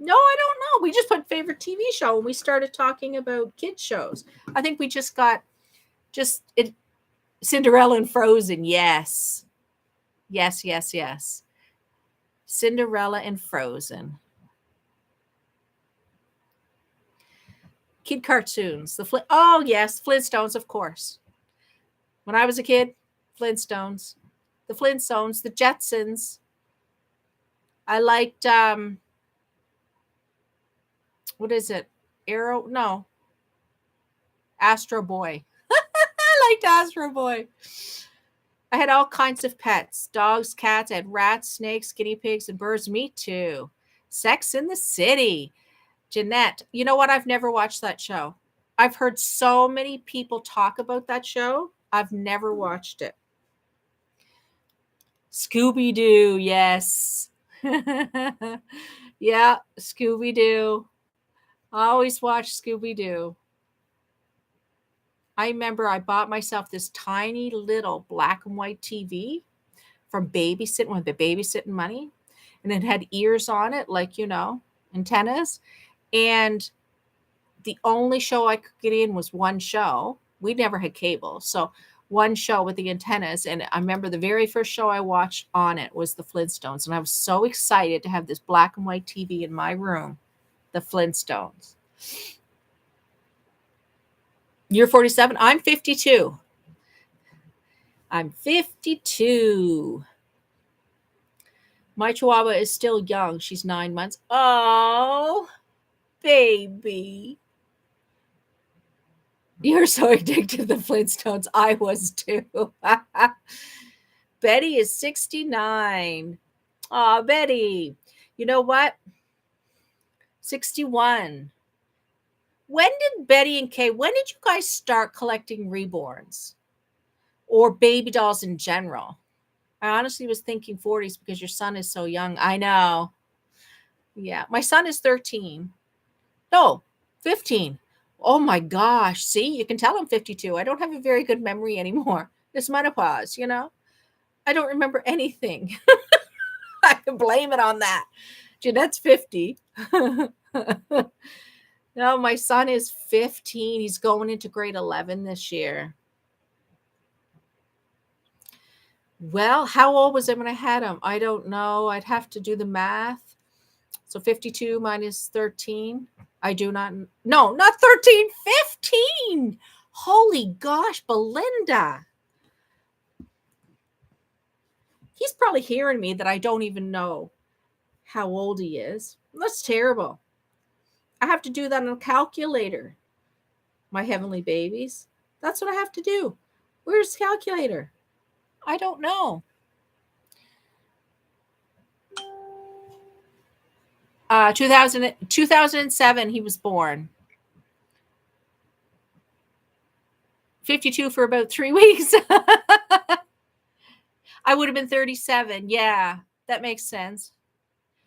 No, I don't know. We just put favorite TV show and we started talking about kid shows. I think we just got Cinderella and Frozen. Yes. Yes. Cinderella and Frozen. Kid cartoons. Oh, yes. Flintstones, of course. When I was a kid, Flintstones. The Flintstones, the Jetsons. I liked, what is it? Astro Boy. I liked Astro Boy. I had all kinds of pets. Dogs, cats, I had rats, snakes, guinea pigs, and birds. Me too. Sex in the City. Jeanette. You know what? I've never watched that show. I've heard so many people talk about that show. I've never watched it. Scooby-Doo, yes. Yeah, Scooby-Doo. I always watch Scooby-Doo. I remember I bought myself this tiny little black and white TV from babysitting with the babysitting money. And it had ears on it, like, antennas. And the only show I could get in was one show. We never had cable. So one show with the antennas. And I remember the very first show I watched on it was the Flintstones. And I was so excited to have this black and white TV in my room, the Flintstones. You're 47. I'm 52. I'm 52. My Chihuahua is still young. She's 9 months. Oh, baby. You're so addicted to the Flintstones. I was too. Betty is 69. Oh, Betty. You know what? 61. When did Betty and Kay, when did you guys start collecting reborns? Or baby dolls in general? I honestly was thinking 40s because your son is so young. I know. Yeah. My son is 13. No, 15. Oh my gosh. See, you can tell I'm 52. I don't have a very good memory anymore. It's menopause, I don't remember anything. I can blame it on that. Jeanette's 50. No, my son is 15. He's going into grade 11 this year. Well, how old was I when I had him? I don't know. I'd have to do the math. So 52 minus 13. I do not. No, not 13. 15. Holy gosh, Belinda. He's probably hearing me that I don't even know how old he is. That's terrible. I have to do that on a calculator. My heavenly babies. That's what I have to do. Where's the calculator? I don't know. 2007, he was born. 52 for about 3 weeks. I would have been 37. Yeah, that makes sense.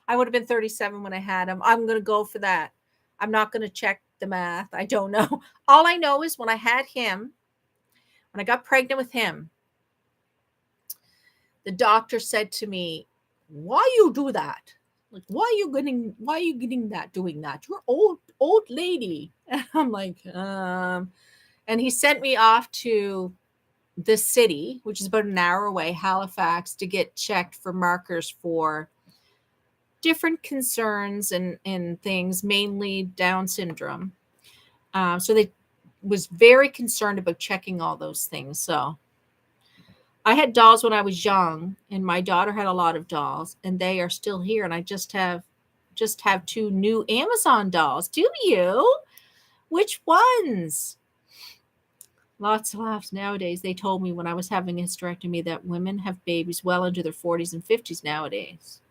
I would have been 37 when I had him. I'm going to go for that. I'm not going to check the math. I don't know. All I know is when I had him, when I got pregnant with him, the doctor said to me, "Why you do that? Like, why are you getting that, doing that? You're old lady." And I'm like, and he sent me off to the city, which is about an hour away, Halifax, to get checked for markers for different concerns and things, mainly Down syndrome. So they was very concerned about checking all those things. So I had dolls when I was young, and my daughter had a lot of dolls, and they are still here. And I just have 2 new Amazon dolls. Do you? Which ones? Lots of laughs nowadays. They told me when I was having a hysterectomy that women have babies well into their 40s and 50s nowadays.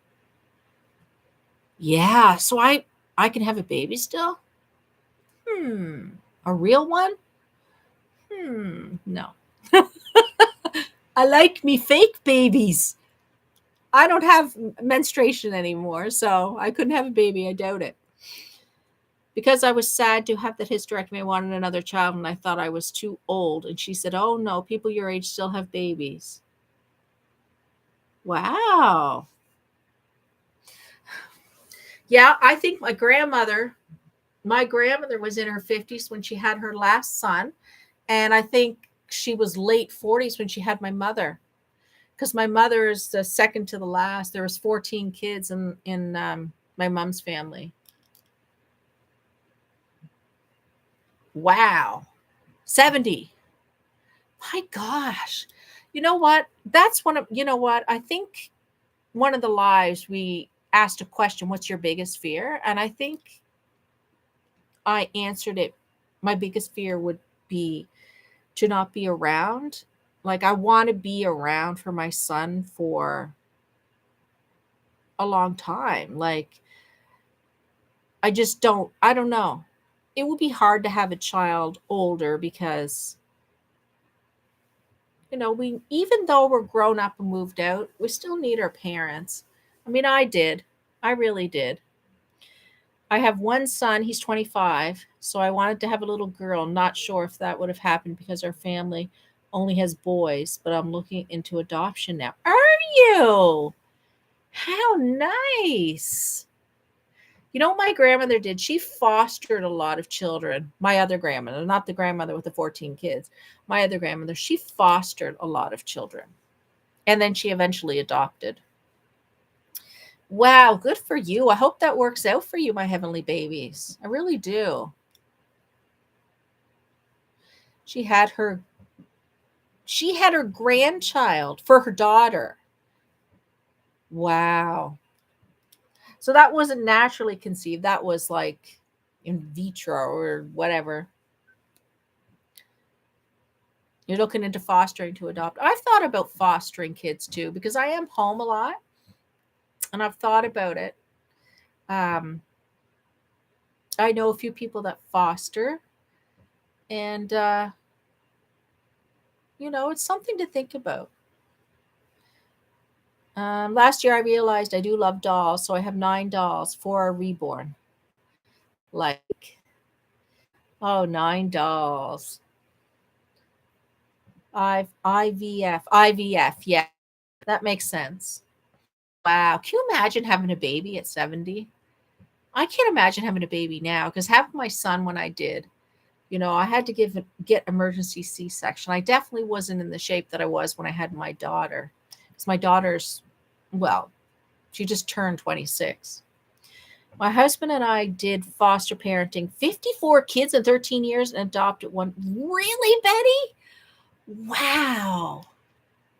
Yeah, so I can have a baby still? A real one? No. I like me fake babies. I don't have menstruation anymore, so I couldn't have a baby. I doubt it. Because I was sad to have that hysterectomy, I wanted another child, and I thought I was too old. And she said, "Oh no, people your age still have babies." Wow. Yeah, I think my grandmother was in her 50s when she had her last son, and I think she was late 40s when she had my mother. Because my mother is the second to the last. There was 14 kids in my mom's family. Wow. 70. My gosh. You know what? I think one of the lives we asked a question, what's your biggest fear? And I think I answered it. My biggest fear would be to not be around. Like, I want to be around for my son for a long time. Like, I don't know. It would be hard to have a child older because, we, even though we're grown up and moved out, we still need our parents. I mean, I did. I really did. I have one son, he's 25, so I wanted to have a little girl. Not sure if that would have happened because our family only has boys, but I'm looking into adoption now. Are you? How nice. You know what my grandmother did? She fostered a lot of children. My other grandmother, not the grandmother with the 14 kids. My other grandmother, she fostered a lot of children. And then she eventually adopted. Wow, good for you. I hope that works out for you, my heavenly babies. I really do. She had her she had her grandchild for her daughter. Wow. So that wasn't naturally conceived. That was like in vitro or whatever. You're looking into fostering to adopt. I've thought about fostering kids too because I am home a lot and I've thought about it. Um, I know a few people that foster, and it's something to think about. Last year, I realized I do love dolls, so I have 9 dolls. 4 are reborn. Like, oh, 9 dolls. IVF. Yeah, that makes sense. Wow. Can you imagine having a baby at 70? I can't imagine having a baby now because having my son when I did, I had to get emergency C-section. I definitely wasn't in the shape that I was when I had my daughter. Because my daughter's, well, she just turned 26. My husband and I did foster parenting, 54 kids in 13 years and adopted one. Really, Betty? Wow.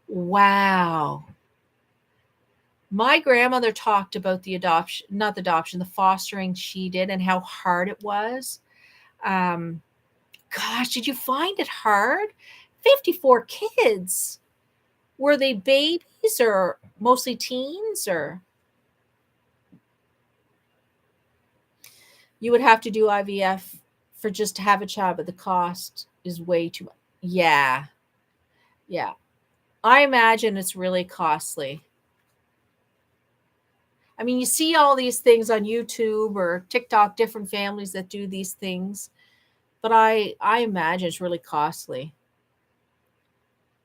Wow. My grandmother talked about the adoption, not the adoption, the fostering she did and how hard it was. Um, Gosh, did you find it hard? 54 kids. Were they babies or mostly teens, or you would have to do IVF for just to have a child, but the cost is way too much. Yeah. Yeah. I imagine it's really costly. I mean, you see all these things on YouTube or TikTok, different families that do these things, but I imagine it's really costly.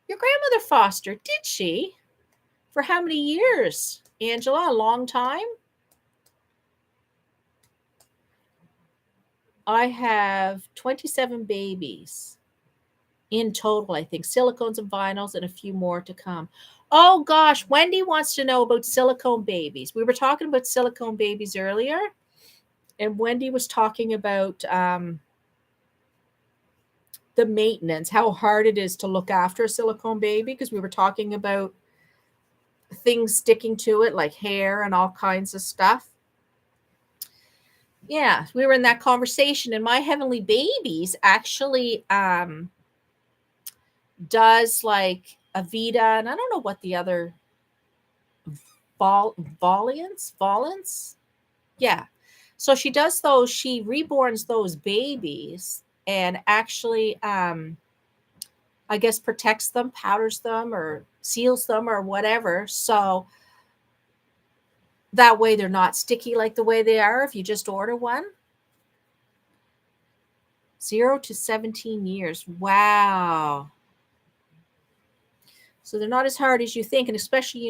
Your grandmother fostered, did she? For how many years, Angela? A long time? I have 27 babies in total, I think, silicones and vinyls, and a few more to come. Oh gosh, Wendy wants to know about silicone babies. We were talking about silicone babies earlier, and Wendy was talking about the maintenance, how hard it is to look after a silicone baby, because we were talking about things sticking to it, like hair and all kinds of stuff. Yeah, we were in that conversation, and my heavenly babies actually does like Avita, and I don't know what the other Volants. Yeah. So she does those, she reborns those babies and actually I guess protects them, powders them or seals them or whatever. So That way they're not sticky like the way they are if you just order one. 0 to 17 years. Wow. So they're not as hard as you think. And especially,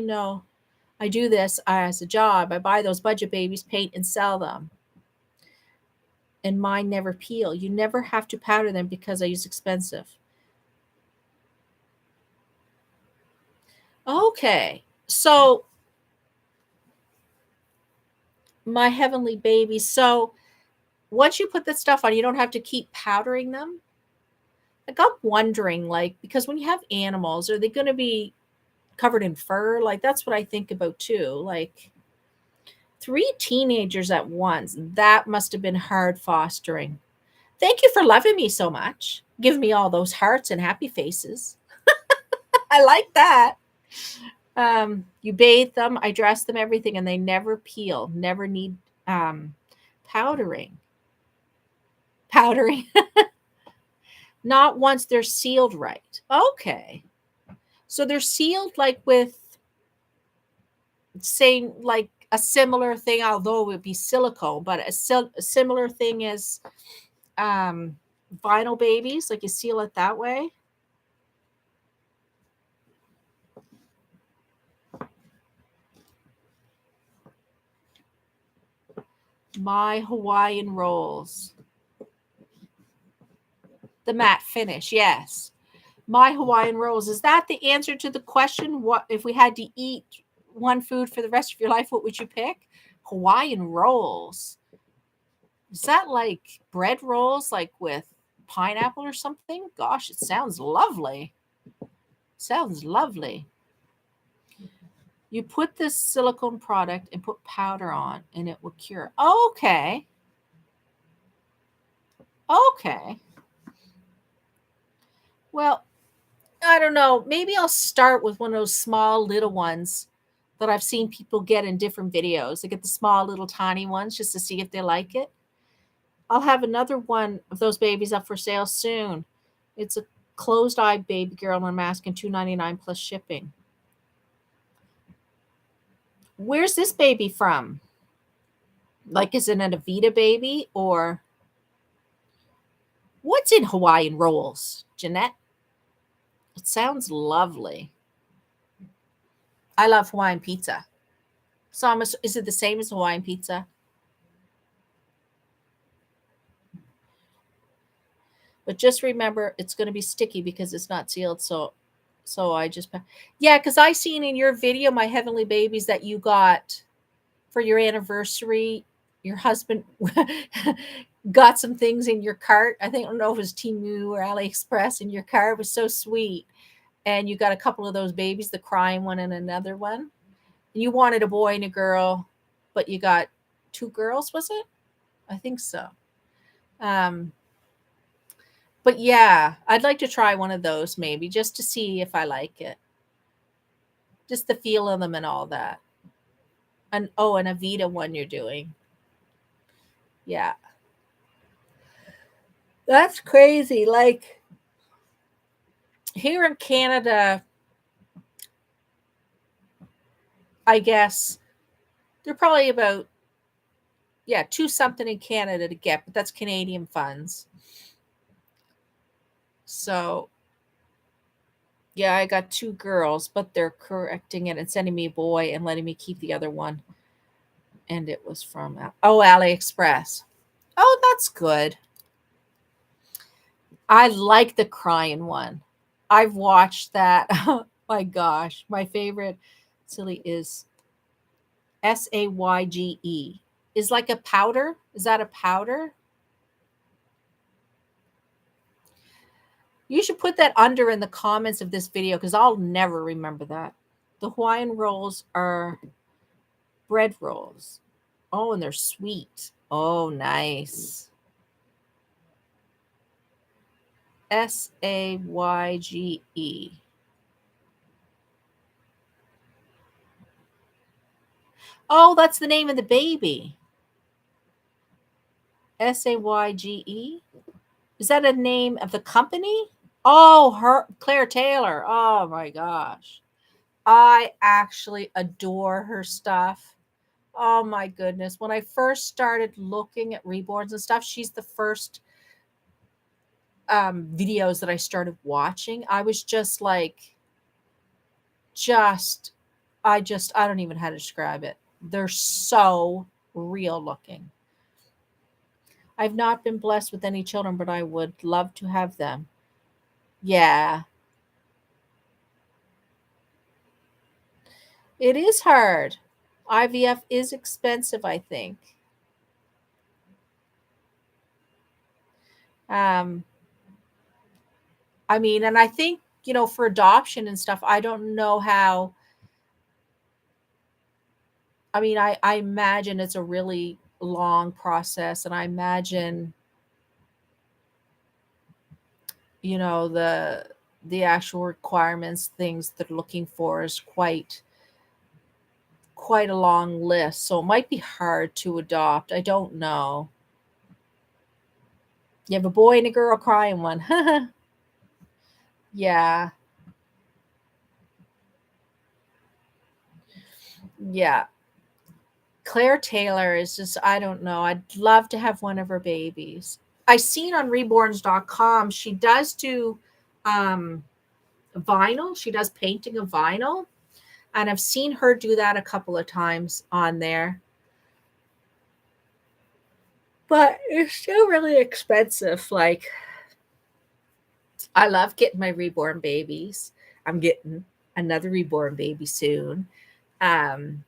I do this as a job. I buy those budget babies, paint, and sell them. And mine never peel. You never have to powder them because I use expensive. Okay. So my heavenly babies. So once you put that stuff on, you don't have to keep powdering them. Like I'm wondering, like, because when you have animals, are they going to be covered in fur? Like that's what I think about too. Like 3 teenagers at once. That must have been hard fostering. Thank you for loving me so much. Give me all those hearts and happy faces. I like that. You bathe them, I dress them, everything, and they never peel, never need um, powdering. Powdering. Not once they're sealed right. Okay. So they're sealed like with same like a similar thing, although it would be silicone, but a similar thing as um, vinyl babies, like you seal it that way. My Hawaiian rolls. The matte finish, yes. My Hawaiian rolls. Is that the answer to the question? What if we had to eat one food for the rest of your life? What would you pick? Hawaiian rolls. Is that like bread rolls, like with pineapple or something? Gosh, it sounds lovely. Sounds lovely. You put this silicone product and put powder on, and it will cure. Okay. Okay. Well, I don't know. Maybe I'll start with one of those small little ones that I've seen people get in different videos. They get the small little tiny ones just to see if they like it. I'll have another one of those babies up for sale soon. It's a closed-eye baby girl, and I'm asking $2.99 plus shipping. Where's this baby from? Like, is it an Avita baby or what's in Hawaiian rolls, Jeanette? It sounds lovely. I love Hawaiian pizza. So is it the same as Hawaiian pizza? But just remember, it's going to be sticky because it's not sealed. So I just, yeah, because I seen in your video, my heavenly babies, that you got for your anniversary. Your husband got some things in your cart. I think I don't know if it was Temu or AliExpress in your cart. It was so sweet, and you got a couple of those babies, the crying one and another one. And you wanted a boy and a girl, but you got 2 girls, was it? I think so. Um, But yeah, I'd like to try one of those maybe just to see if I like it. Just the feel of them and all that. And oh, an Avita one you're doing. Yeah. That's crazy. Like here in Canada, I guess they're probably about, yeah, 2 something in Canada to get, but that's Canadian funds. So yeah, I got 2 girls, but they're correcting it and sending me a boy and letting me keep the other one. And it was from AliExpress. Oh, that's good. I like the crying one. I've watched that. Oh my gosh. My favorite silly is Sayge. Is like a powder? Is that a powder? You should put that under in the comments of this video because I'll never remember that. The Hawaiian rolls are bread rolls. Oh, and they're sweet. Oh, nice. Sayge. Oh, that's the name of the baby. Sayge. Is that a name of the company? Oh, her Claire Taylor. Oh my gosh. I actually adore her stuff. Oh my goodness. When I first started looking at reborns and stuff, she's the first videos that I started watching. I was just like, just, I don't even know how to describe it. They're so real looking. I've not been blessed with any children, but I would love to have them. Yeah, it is hard. IVF is expensive, I think. Um, I mean, and I think, for adoption and stuff, I don't know how. I mean, I imagine it's a really long process, and I imagine, the actual requirements, things they're looking for is quite a long list. So it might be hard to adopt. I don't know. You have a boy and a girl crying one. Yeah. Yeah. Claire Taylor is just, I don't know. I'd love to have one of her babies. I seen on reborns.com she does do um vinyl. She does painting of vinyl. And I've seen her do that a couple of times on there. But it's still really expensive. Like, I love getting my reborn babies. I'm getting another reborn baby soon. Um,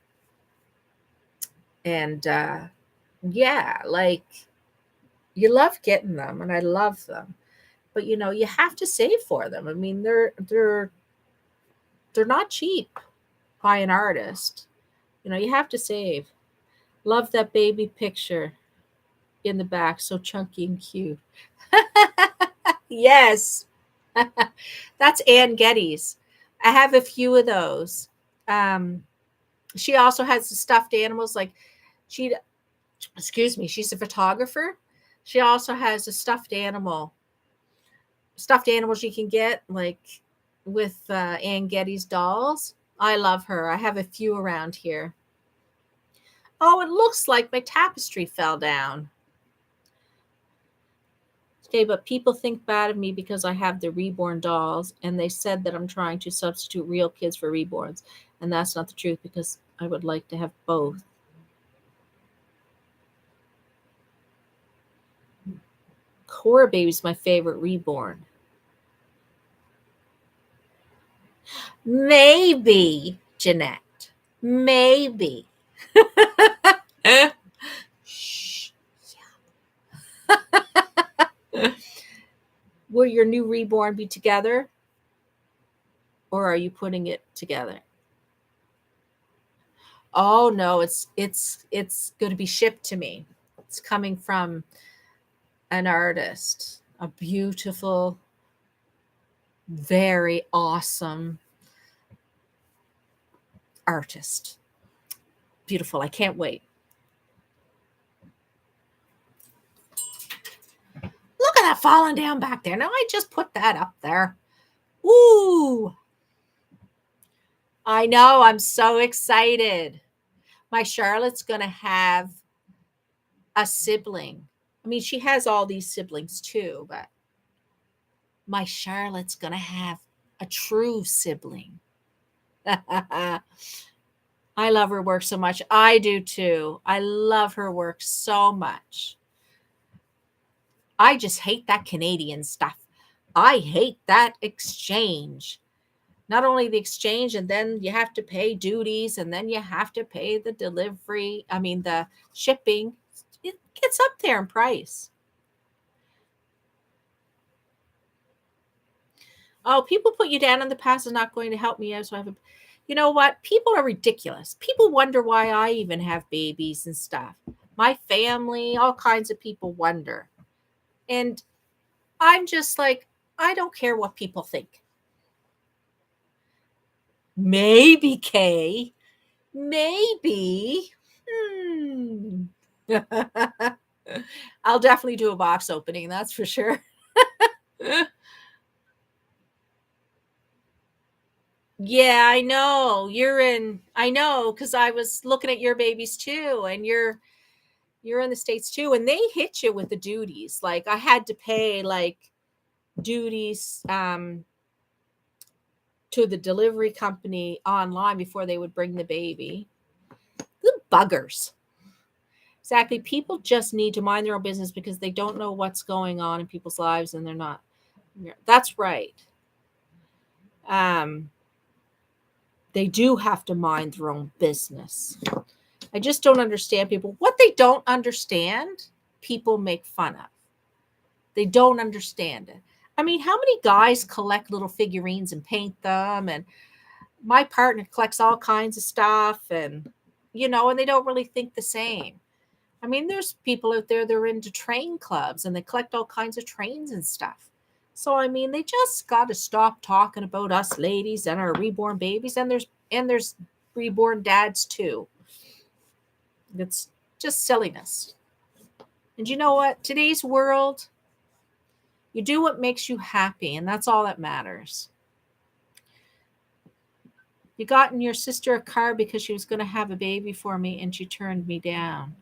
and yeah, like, you love getting them, and I love them. But you have to save for them. I mean, they're not cheap by an artist. You have to save. Love that baby picture in the back, so chunky and cute. Yes. That's Ann Getty's. I have a few of those. Um, she also has the stuffed animals. Like, she, excuse me, she's a photographer. She also has a stuffed animals you can get, like, with Ann Getty's dolls. I love her. I have a few around here. Oh, it looks like my tapestry fell down. Okay, but people think bad of me because I have the reborn dolls, and they said that I'm trying to substitute real kids for reborns. And that's not the truth, because I would like to have both. Cora Baby's my favorite reborn. Maybe, Jeanette. Maybe. Shh. Will your new reborn be together, or are you putting it together? Oh no, it's going to be shipped to me. It's coming from an artist, a beautiful, very awesome artist. Beautiful. I can't wait. Look at that falling down back there. Now I just put that up there. Ooh, I know. I'm so excited. My Charlotte's going to have a sibling. I mean, she has all these siblings too, but my Charlotte's going to have a true sibling. I love her work so much. I do too. I love her work so much. I just hate that Canadian stuff. I hate that exchange. Not only the exchange, and then you have to pay duties, and then you have to pay the delivery. I mean, the shipping. It gets up there in price. Oh, people put you down in the past is not going to help me out. So I have a, you know what? People are ridiculous. People wonder why I even have babies and stuff. My family, all kinds of people wonder. And I'm just like, I don't care what people think. Maybe, Kay. Maybe. Hmm. I'll definitely do a box opening, that's for sure. Yeah, I know. I know, because I was looking at your babies too, and you're in the States too, and they hit you with the duties. Like I had to pay like duties to the delivery company online before they would bring the baby. The buggers. Exactly. People just need to mind their own business because they don't know what's going on in people's lives and they're not. That's right. Um, they do have to mind their own business. I just don't understand people. What they don't understand, people make fun of. They don't understand it. I mean, how many guys collect little figurines and paint them? And my partner collects all kinds of stuff, and they don't really think the same. I mean, there's people out there that are into train clubs and they collect all kinds of trains and stuff. So I mean, they just got to stop talking about us ladies and our reborn babies. And there's reborn dads too. It's just silliness. And you know what? Today's world, you do what makes you happy, and that's all that matters. You got in your sister a car because she was going to have a baby for me and she turned me down.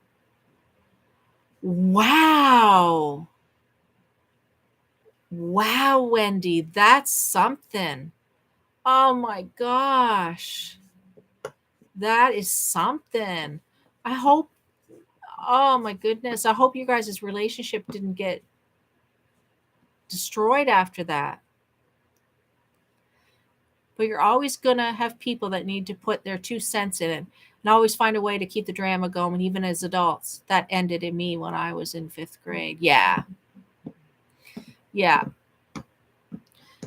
Wow. Wow, Wendy, that's something. Oh my gosh. That is something. I hope, oh my goodness, I hope you guys' relationship didn't get destroyed after that. But you're always going to have people that need to put their 2 cents in it and always find a way to keep the drama going, even as adults. That ended in me when I was in 5th grade. Yeah. Yeah.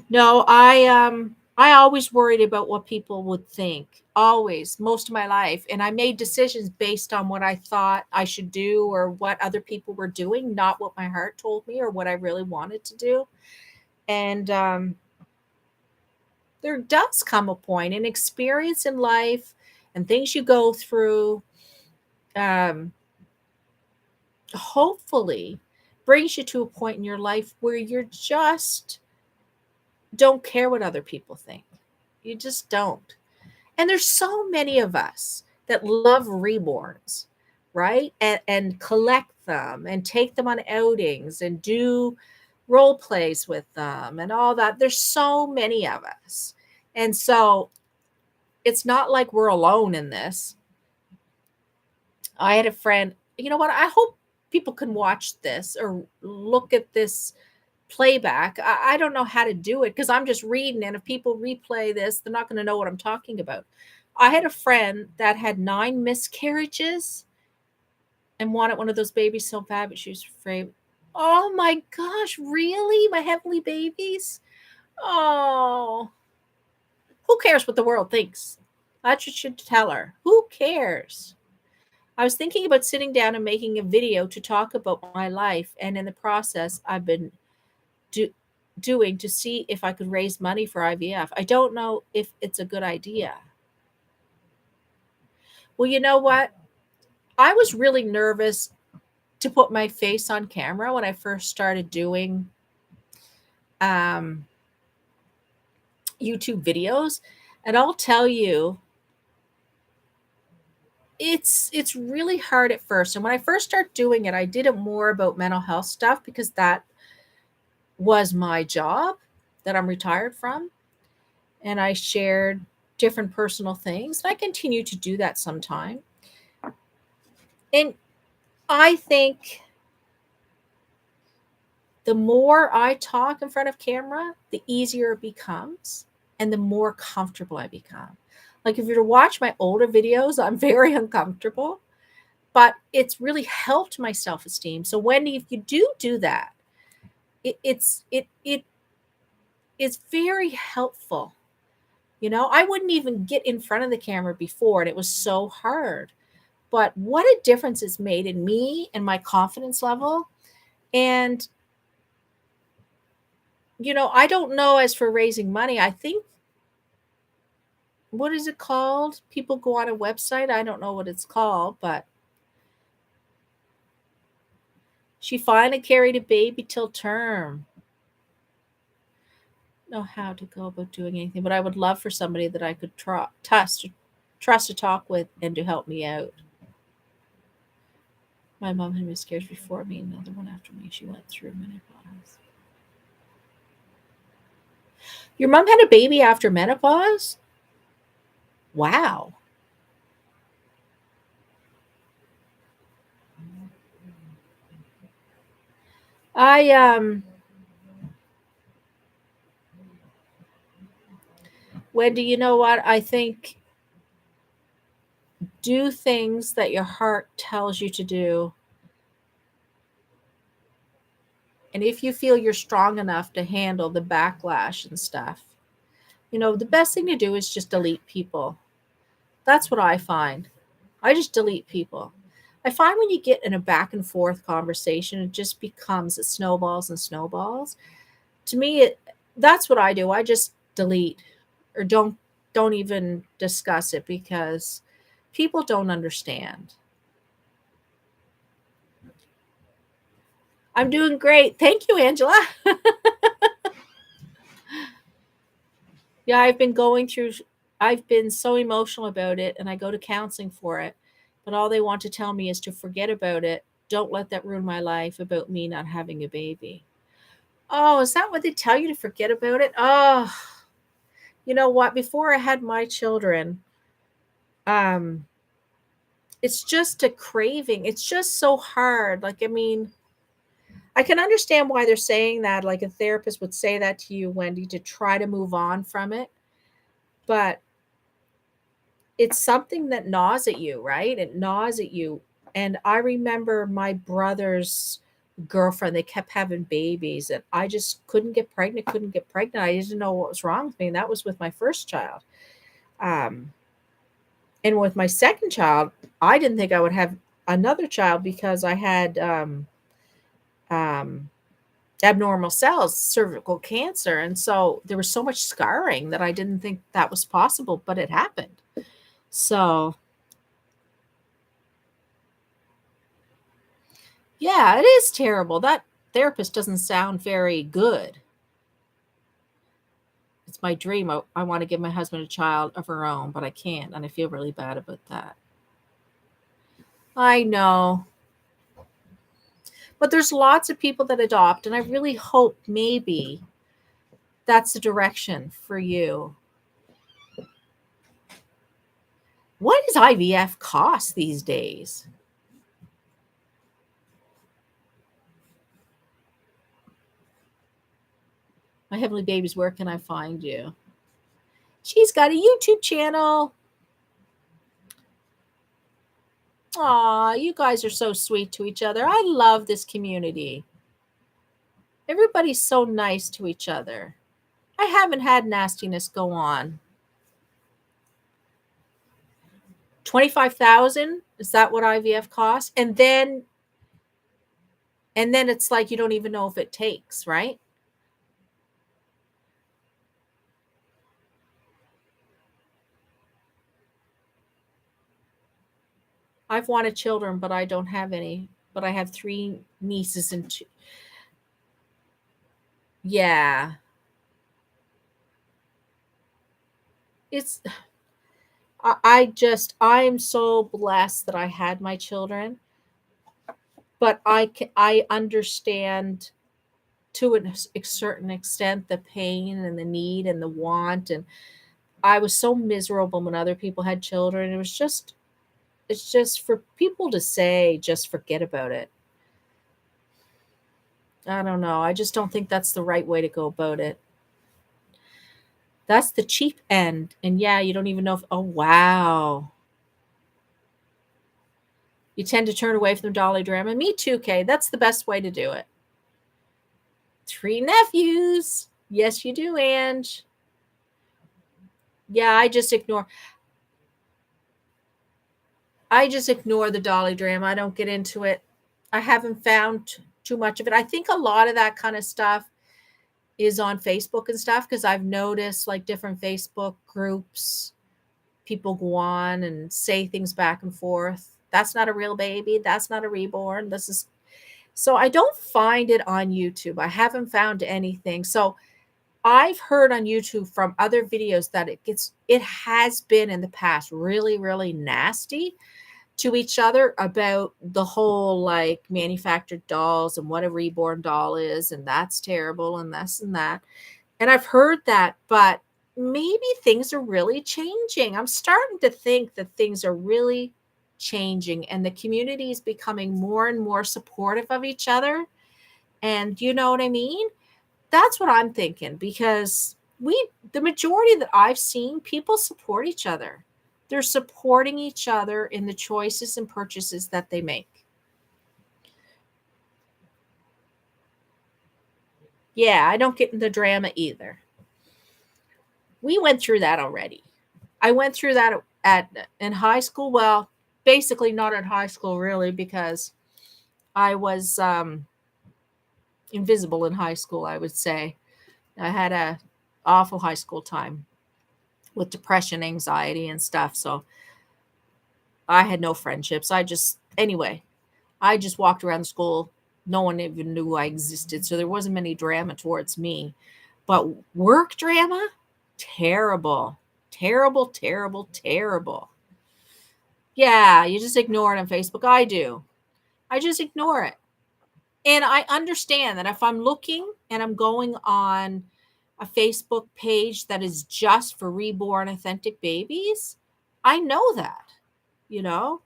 No, I always worried about what people would think. Always, most of my life. And I made decisions based on what I thought I should do or what other people were doing, not what my heart told me or what I really wanted to do. And there does come a point in experience in life and things you go through, um, hopefully brings you to a point in your life where you're just don't care what other people think. You just don't. And there's so many of us that love reborns, right? And collect them and take them on outings and do role plays with them and all that. There's so many of us. And so it's not like we're alone in this. I had a friend, you know what? I hope people can watch this or look at this playback. I don't know how to do it because I'm just reading. And if people replay this, they're not going to know what I'm talking about. I had a friend that had 9 miscarriages and wanted one of those babies so bad, but she was afraid. Oh my gosh, really? My heavenly babies? Oh, who cares what the world thinks? That's what you should tell her. Who cares? I was thinking about sitting down and making a video to talk about my life, and in the process, I've been do, doing to see if I could raise money for IVF. I don't know if it's a good idea. Well, you know what? I was really nervous to put my face on camera when I first started doing um, YouTube videos, and I'll tell you, it's really hard at first. And when I first started doing it, I did it more about mental health stuff because that was my job that I'm retired from, and I shared different personal things. And I continue to do that sometime. And I think the more I talk in front of camera, the easier it becomes and the more comfortable I become. Like if you were to watch my older videos, I'm very uncomfortable, but it's really helped my self-esteem. So Wendy, if you do that, it is very helpful. I wouldn't even get in front of the camera before, and it was so hard. But what a difference it's made in me and my confidence level. And I don't know as for raising money. I think, what is it called? People go on a website. I don't know what it's called, but she finally carried a baby till term. know how to go about doing anything, but I would love for somebody that I could trust to talk with and to help me out. My mom had miscarriage before me, another one after me. She went through menopause. Your mom had a baby after menopause? Wow. I Wendy, you know what? I think do things that your heart tells you to do. And if you feel you're strong enough to handle the backlash and stuff, the best thing to do is just delete people. That's what I find. I just delete people. I find when you get in a back and forth conversation, it just becomes it snowballs and snowballs. To me, that's what I do. I just delete or don't even discuss it because people don't understand. I'm doing great. Thank you, Angela. Yeah, I've been so emotional about it and I go to counseling for it. But all they want to tell me is to forget about it. Don't let that ruin my life about me not having a baby. Oh, is that what they tell you to forget about it? Oh, you know what? Before I had my children, um, it's just a craving. It's just so hard. Like, I mean, I can understand why they're saying that. Like a therapist would say that to you, Wendy, to try to move on from it. But it's something that gnaws at you, right? It gnaws at you. And I remember my brother's girlfriend, they kept having babies, and I just couldn't get pregnant. I didn't know what was wrong with me. And that was with my first child. Um, and with my second child, I didn't think I would have another child because I had um, abnormal cells, cervical cancer. And so there was so much scarring that I didn't think that was possible, but it happened. So, yeah, it is terrible. That therapist doesn't sound very good. It's my dream. I want to give my husband a child of her own, but I can't. And I feel really bad about that. I know. But there's lots of people that adopt. And I really hope maybe that's the direction for you. What does IVF cost these days? My heavenly babies, where can I find you? She's got a YouTube channel. Aw, you guys are so sweet to each other. I love this community. Everybody's so nice to each other. I haven't had nastiness go on. 25,000, is that what IVF costs? And then it's like you don't even know if it takes, right? I've wanted children, but I don't have any. But I have three nieces and two. Yeah. It's I'm so blessed that I had my children, but I understand to a certain extent the pain and the need and the want, and I was so miserable when other people had children. It's just for people to say just forget about it. I don't know. I just don't think that's the right way to go about it. That's the cheap end. And yeah, you don't even know if, oh, wow. You tend to turn away from the Dolly drama. Me too, Kay. That's the best way to do it. Three nephews. Yes, you do, Ange. Yeah, I just ignore the Dolly drama. I don't get into it. I haven't found too much of it. I think a lot of that kind of stuff is on Facebook and stuff because I've noticed like different Facebook groups, people go on and say things back and forth. That's not a real baby. That's not a reborn. This is so I don't find it on YouTube. I haven't found anything. So I've heard on YouTube from other videos that it has been in the past really, really nasty to each other about the whole like manufactured dolls and what a reborn doll is, and that's terrible and this and that. And I've heard that, but maybe things are really changing. I'm starting to think that things are really changing and the community is becoming more and more supportive of each other. And you know what I mean? That's what I'm thinking, because the majority that I've seen, people support each other. They're supporting each other in the choices and purchases that they make. Yeah, I don't get in the drama either. We went through that already. I went through that at in high school. Well, basically not in high school really, because I was invisible in high school, I would say. I had a awful high school time with depression, anxiety and stuff. So I had no friendships. I just walked around school. No one even knew I existed. So there wasn't many drama towards me. But work drama, terrible, terrible, terrible, terrible. Yeah, you just ignore it on Facebook. I do. I just ignore it. And I understand that if I'm looking and I'm going on a Facebook page that is just for reborn authentic babies, I know that, you know?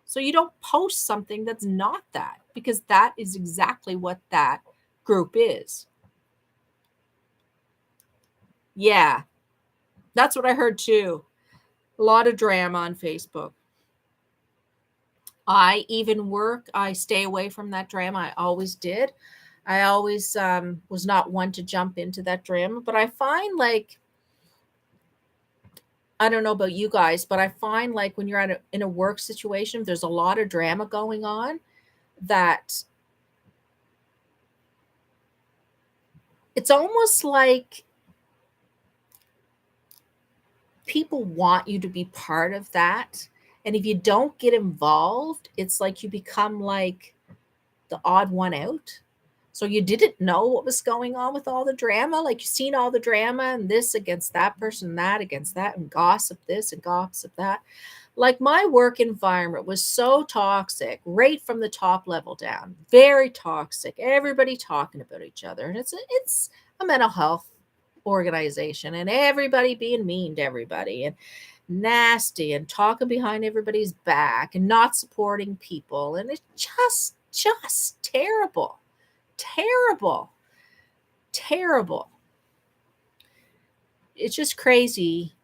So you don't post something that's not that, because that is exactly what that group is. Yeah, that's what I heard too. A lot of drama on Facebook. I stay away from that drama. I always did. I always was not one to jump into that drama, but I find like, I don't know about you guys, but I find like when you're in a work situation, there's a lot of drama going on, that it's almost like people want you to be part of that. And if you don't get involved, it's like you become like the odd one out. So you didn't know what was going on with all the drama. Like you've seen all the drama and this against that person, that against that, and gossip this and gossip that. Like my work environment was so toxic, right from the top level down, very toxic. Everybody talking about each other. And it's a mental health organization, and everybody being mean to everybody and nasty and talking behind everybody's back and not supporting people. And it's just terrible. Terrible. Terrible. It's just crazy,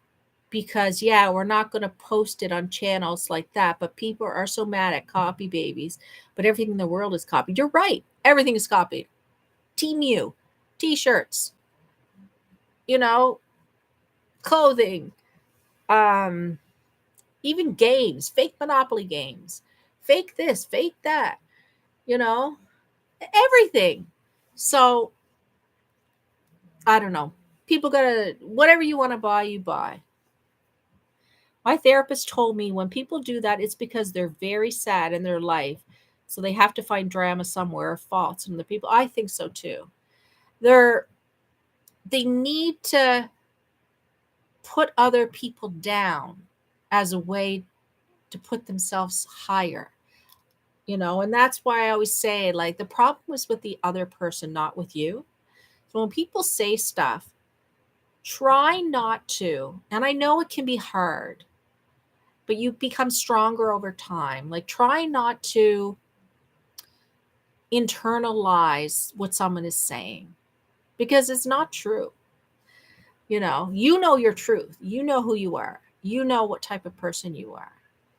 because yeah, we're not going to post it on channels like that, but people are so mad at copy babies. But everything in the world is copied. You're right, everything is copied. Team U, t-shirts, you know, clothing, um even games, fake Monopoly games, fake this, fake that, you know, everything. So I don't know, people gotta, whatever you want to buy, you buy. My therapist told me when people do that, it's because they're very sad in their life. So they have to find drama somewhere or faults in the people. I think so too. They're they need to put other people down as a way to put themselves higher. And that's why I always say, like, the problem was with the other person, not with you. So when people say stuff, try not to, and I know it can be hard, but you become stronger over time. Like, try not to internalize what someone is saying, because it's not true. You know your truth. You know who you are. You know what type of person you are,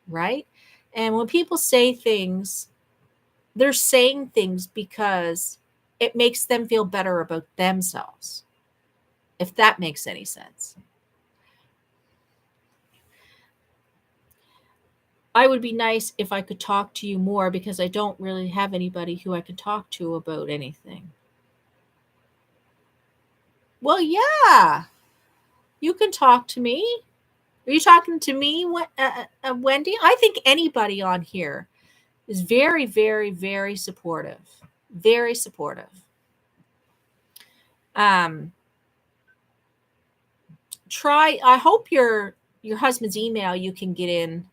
right? And when people say things, they're saying things because it makes them feel better about themselves, if that makes any sense. I would be nice if I could talk to you more, because I don't really have anybody who I could talk to about anything. Well, yeah, you can talk to me. Are you talking to me, Wendy? I think anybody on here is very, very, very supportive. Very supportive. Um, try. I hope your husband's email you can get in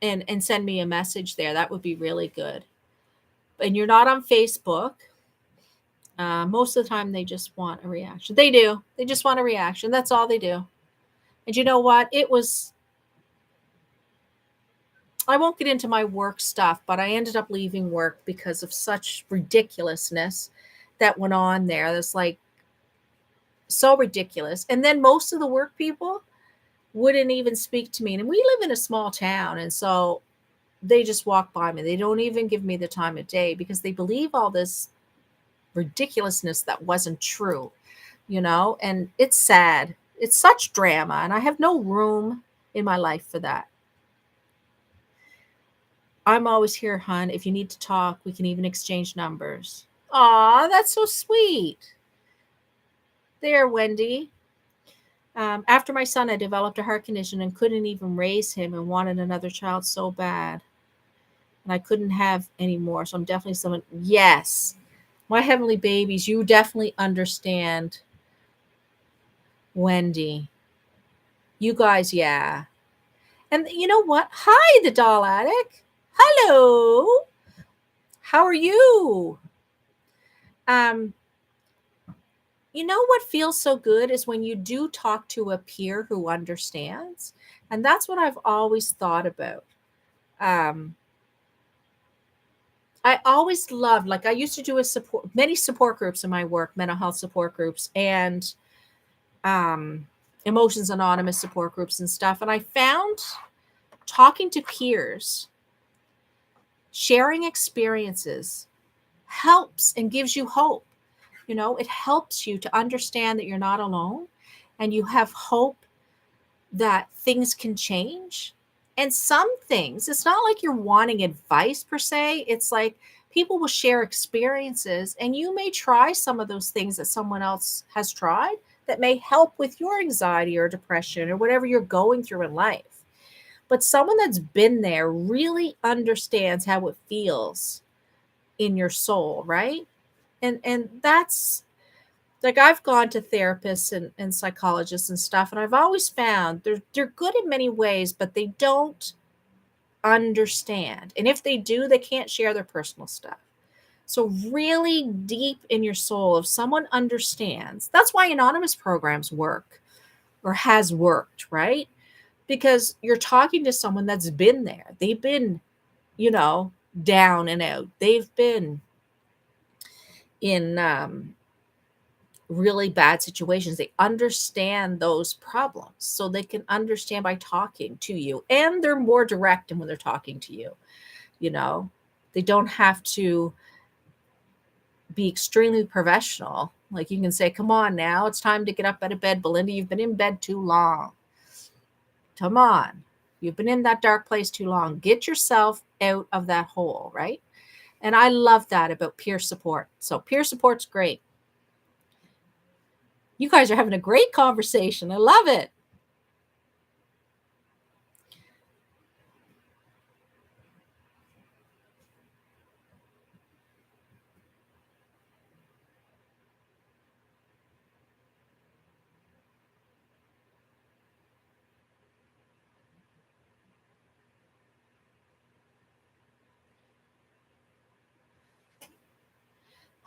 and send me a message there. That would be really good. And you're not on Facebook. Most of the time, they just want a reaction. They do. They just want a reaction. That's all they do. And you know what? I won't get into my work stuff, but I ended up leaving work because of such ridiculousness that went on there. That's like so ridiculous. And then most of the work people wouldn't even speak to me. And we live in a small town. And so they just walk by me. They don't even give me the time of day because they believe all this ridiculousness that wasn't true, and it's sad. It's such drama. And I have no room in my life for that. I'm always here, hon. If you need to talk, we can even exchange numbers. Aw, that's so sweet. There, Wendy. After my son, I developed a heart condition and couldn't even raise him and wanted another child so bad. And I couldn't have any more. So I'm definitely someone. Yes, my heavenly babies, you definitely understand, Wendy. You guys, yeah. And you know what? Hi, the doll addict. Hello. How are you? Um, you know what feels so good is when you do talk to a peer who understands. And that's what I've always thought about. Um, I always loved, like I used to do many support groups in my work, mental health support groups and um, Emotions Anonymous support groups and stuff. And I found talking to peers, sharing experiences helps and gives you hope. It helps you to understand that you're not alone and you have hope that things can change. And some things, it's not like you're wanting advice per se. It's like people will share experiences and you may try some of those things that someone else has tried that may help with your anxiety or depression or whatever you're going through in life. But someone that's been there really understands how it feels in your soul, right? And that's like I've gone to therapists and psychologists and stuff, and I've always found they're good in many ways, but they don't understand. And if they do, they can't share their personal stuff. So really deep in your soul, if someone understands, that's why anonymous programs work or has worked, right? Because you're talking to someone that's been there. They've been, down and out. They've been in really bad situations. They understand those problems. So they can understand by talking to you. And they're more direct when they're talking to you. They don't have to be extremely professional. Like you can say, come on now, it's time to get up out of bed. Belinda, you've been in bed too long. Come on. You've been in that dark place too long. Get yourself out of that hole, right? And I love that about peer support. So peer support's great. You guys are having a great conversation. I love it.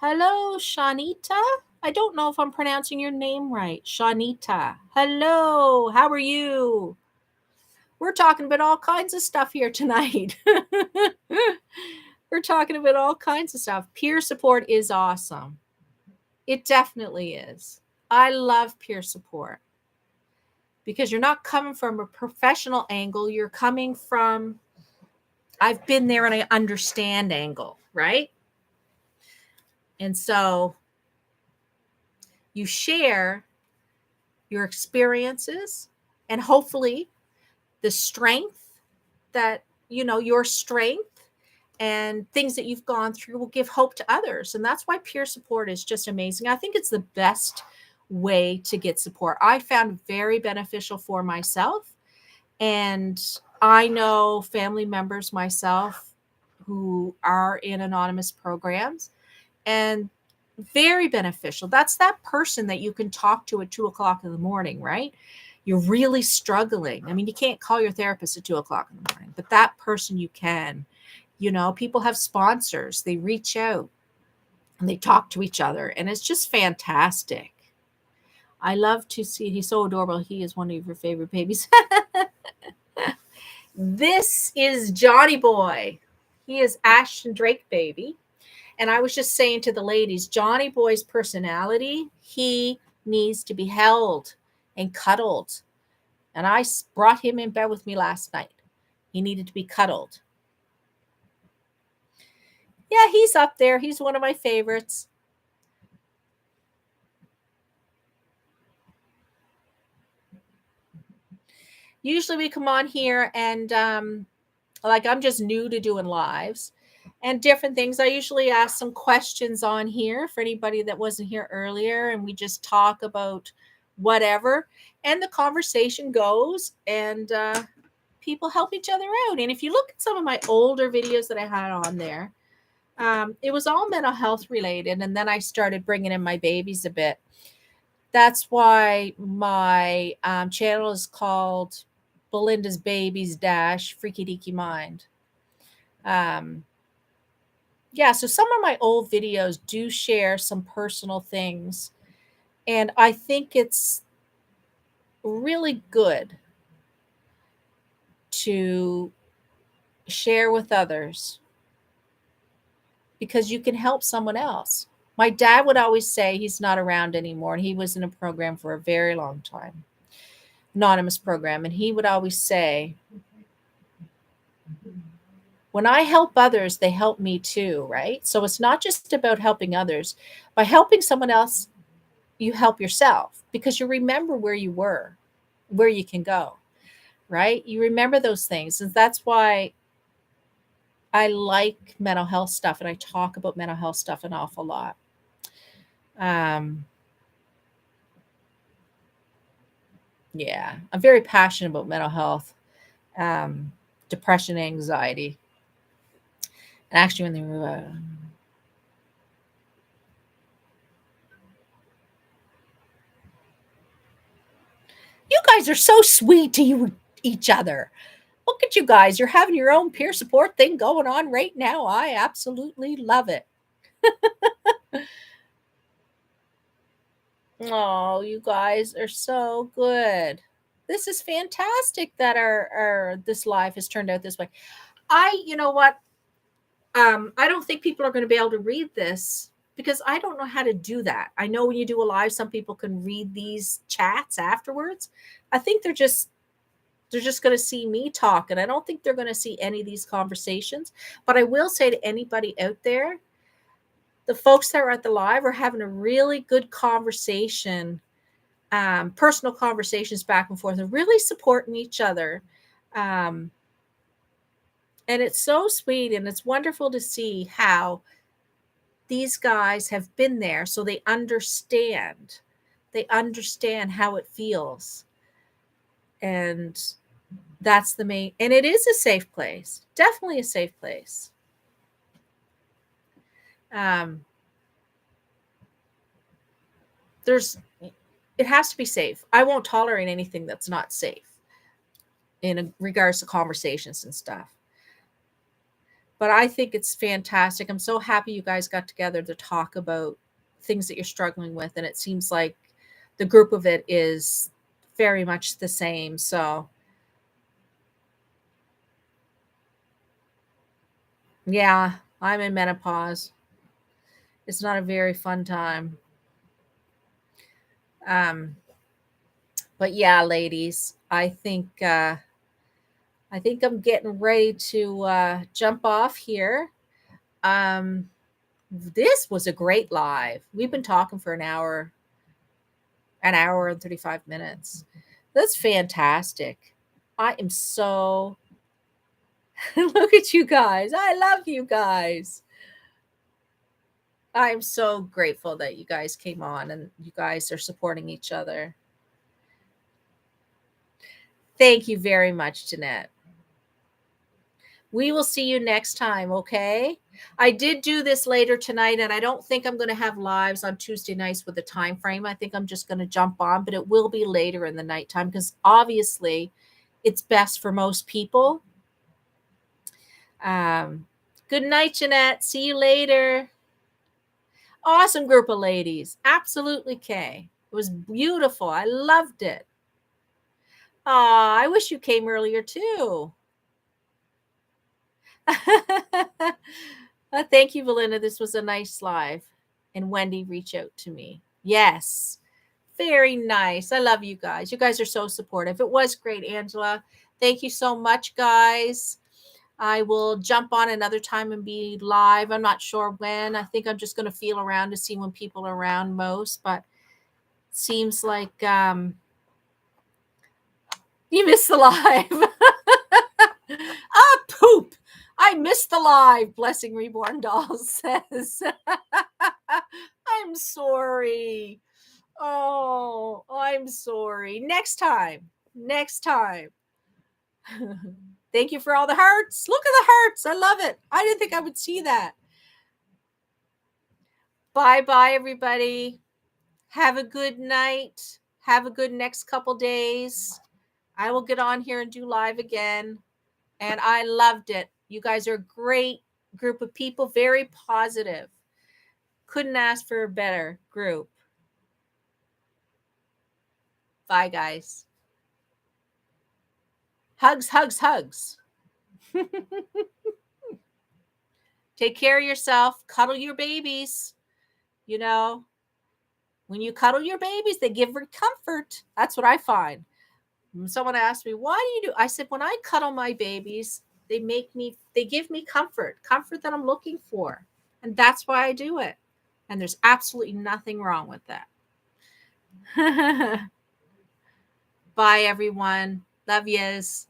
Hello, Shanita. I don't know if I'm pronouncing your name right. Shanita. Hello. How are you? We're talking about all kinds of stuff here tonight. We're talking about all kinds of stuff. Peer support is awesome. It definitely is. I love peer support because you're not coming from a professional angle. You're coming from, I've been there and I understand angle, right? And so you share your experiences and hopefully the strength that, your strength and things that you've gone through will give hope to others. And that's why peer support is just amazing. I think it's the best way to get support. I found very beneficial for myself. And I know family members myself who are in anonymous programs. And Very beneficial. That's that person that you can talk to at 2 o'clock in the morning, right? You're really struggling. I mean, you can't call your therapist at 2 o'clock in the morning, but that person you can. People have sponsors. They reach out and they talk to each other, and it's just fantastic. I love to see. He's so adorable. He is one of your favorite babies. This is Johnny Boy. He is Ashton Drake baby. And I was just saying to the ladies, Johnny Boy's personality, he needs to be held and cuddled. And I brought him in bed with me last night. He needed to be cuddled. Yeah, he's up there. He's one of my favorites. Usually we come on here and I'm just new to doing lives and different things. I usually ask some questions on here for anybody that wasn't here earlier, and we just talk about whatever, and the conversation goes, and people help each other out. And if you look at some of my older videos that I had on there, it was all mental health related, and then I started bringing in my babies a bit. That's why my channel is called Belinda's Babies Dash Freaky Deaky Mind. Yeah, so some of my old videos do share some personal things, and I think it's really good to share with others because you can help someone else. My dad would always say, he's not around anymore, and he was in a program for a very long time, anonymous program, and he would always say, when I help others, they help me too, right? So it's not just about helping others. By helping someone else, you help yourself because you remember where you were, where you can go, right? You remember those things. And that's why I like mental health stuff, and I talk about mental health stuff an awful lot. Yeah, I'm very passionate about mental health, depression, anxiety. And actually, when they were, you guys are so sweet to each other. Look at you guys. You're having your own peer support thing going on right now. I absolutely love it. Oh, you guys are so good. This is fantastic that our this live has turned out this way. You know what? I don't think people are going to be able to read this because I don't know how to do that. I know when you do a live, some people can read these chats afterwards. I think they're just going to see me talk, and I don't think they're going to see any of these conversations. But I will say to anybody out there, the folks that are at the live are having a really good conversation, personal conversations back and forth, and really supporting each other. And it's so sweet, and it's wonderful to see how these guys have been there, so they understand. They understand how it feels. And that's the main, and it is a safe place, definitely a safe place. It has to be safe. I won't tolerate anything that's not safe in regards to conversations and stuff. But I think it's fantastic. I'm so happy you guys got together to talk about things that you're struggling with, and it seems like the group of it is very much the same. So yeah, I'm in menopause. It's not a very fun time. But yeah, ladies, I think I'm getting ready to jump off here. This was a great live. We've been talking for an hour and 35 minutes. That's fantastic. I am so look at you guys. I love you guys. I'm so grateful that you guys came on and you guys are supporting each other. Thank you very much, Jeanette. We will see you next time, okay? I did do this later tonight, and I don't think I'm going to have lives on Tuesday nights with a time frame. I think I'm just going to jump on, but it will be later in the nighttime because obviously it's best for most people. Good night, Jeanette. See you later. Awesome group of ladies. Absolutely, Kay. It was beautiful. I loved it. Aw, I wish you came earlier too. Thank you, Belinda. This was a nice live. And Wendy reached out to me. Yes. Very nice. I love you guys. You guys are so supportive. It was great, Angela. Thank you so much, guys. I will jump on another time and be live. I'm not sure when. I think I'm just going to feel around to see when people are around most, but seems like you missed the live. Poop. I missed the live, Blessing Reborn Doll says. I'm sorry. Oh, I'm sorry. Next time. Thank you for all the hearts. Look at the hearts. I love it. I didn't think I would see that. Bye-bye, everybody. Have a good night. Have a good next couple days. I will get on here and do live again. And I loved it. You guys are a great group of people, very positive. Couldn't ask for a better group. Bye, guys. Hugs, hugs, hugs. Take care of yourself. Cuddle your babies. You know, when you cuddle your babies, they give comfort. That's what I find. Someone asked me, why do you do? I said, when I cuddle my babies, they give me comfort that I'm looking for. And that's why I do it. And there's absolutely nothing wrong with that. Bye, everyone. Love yous.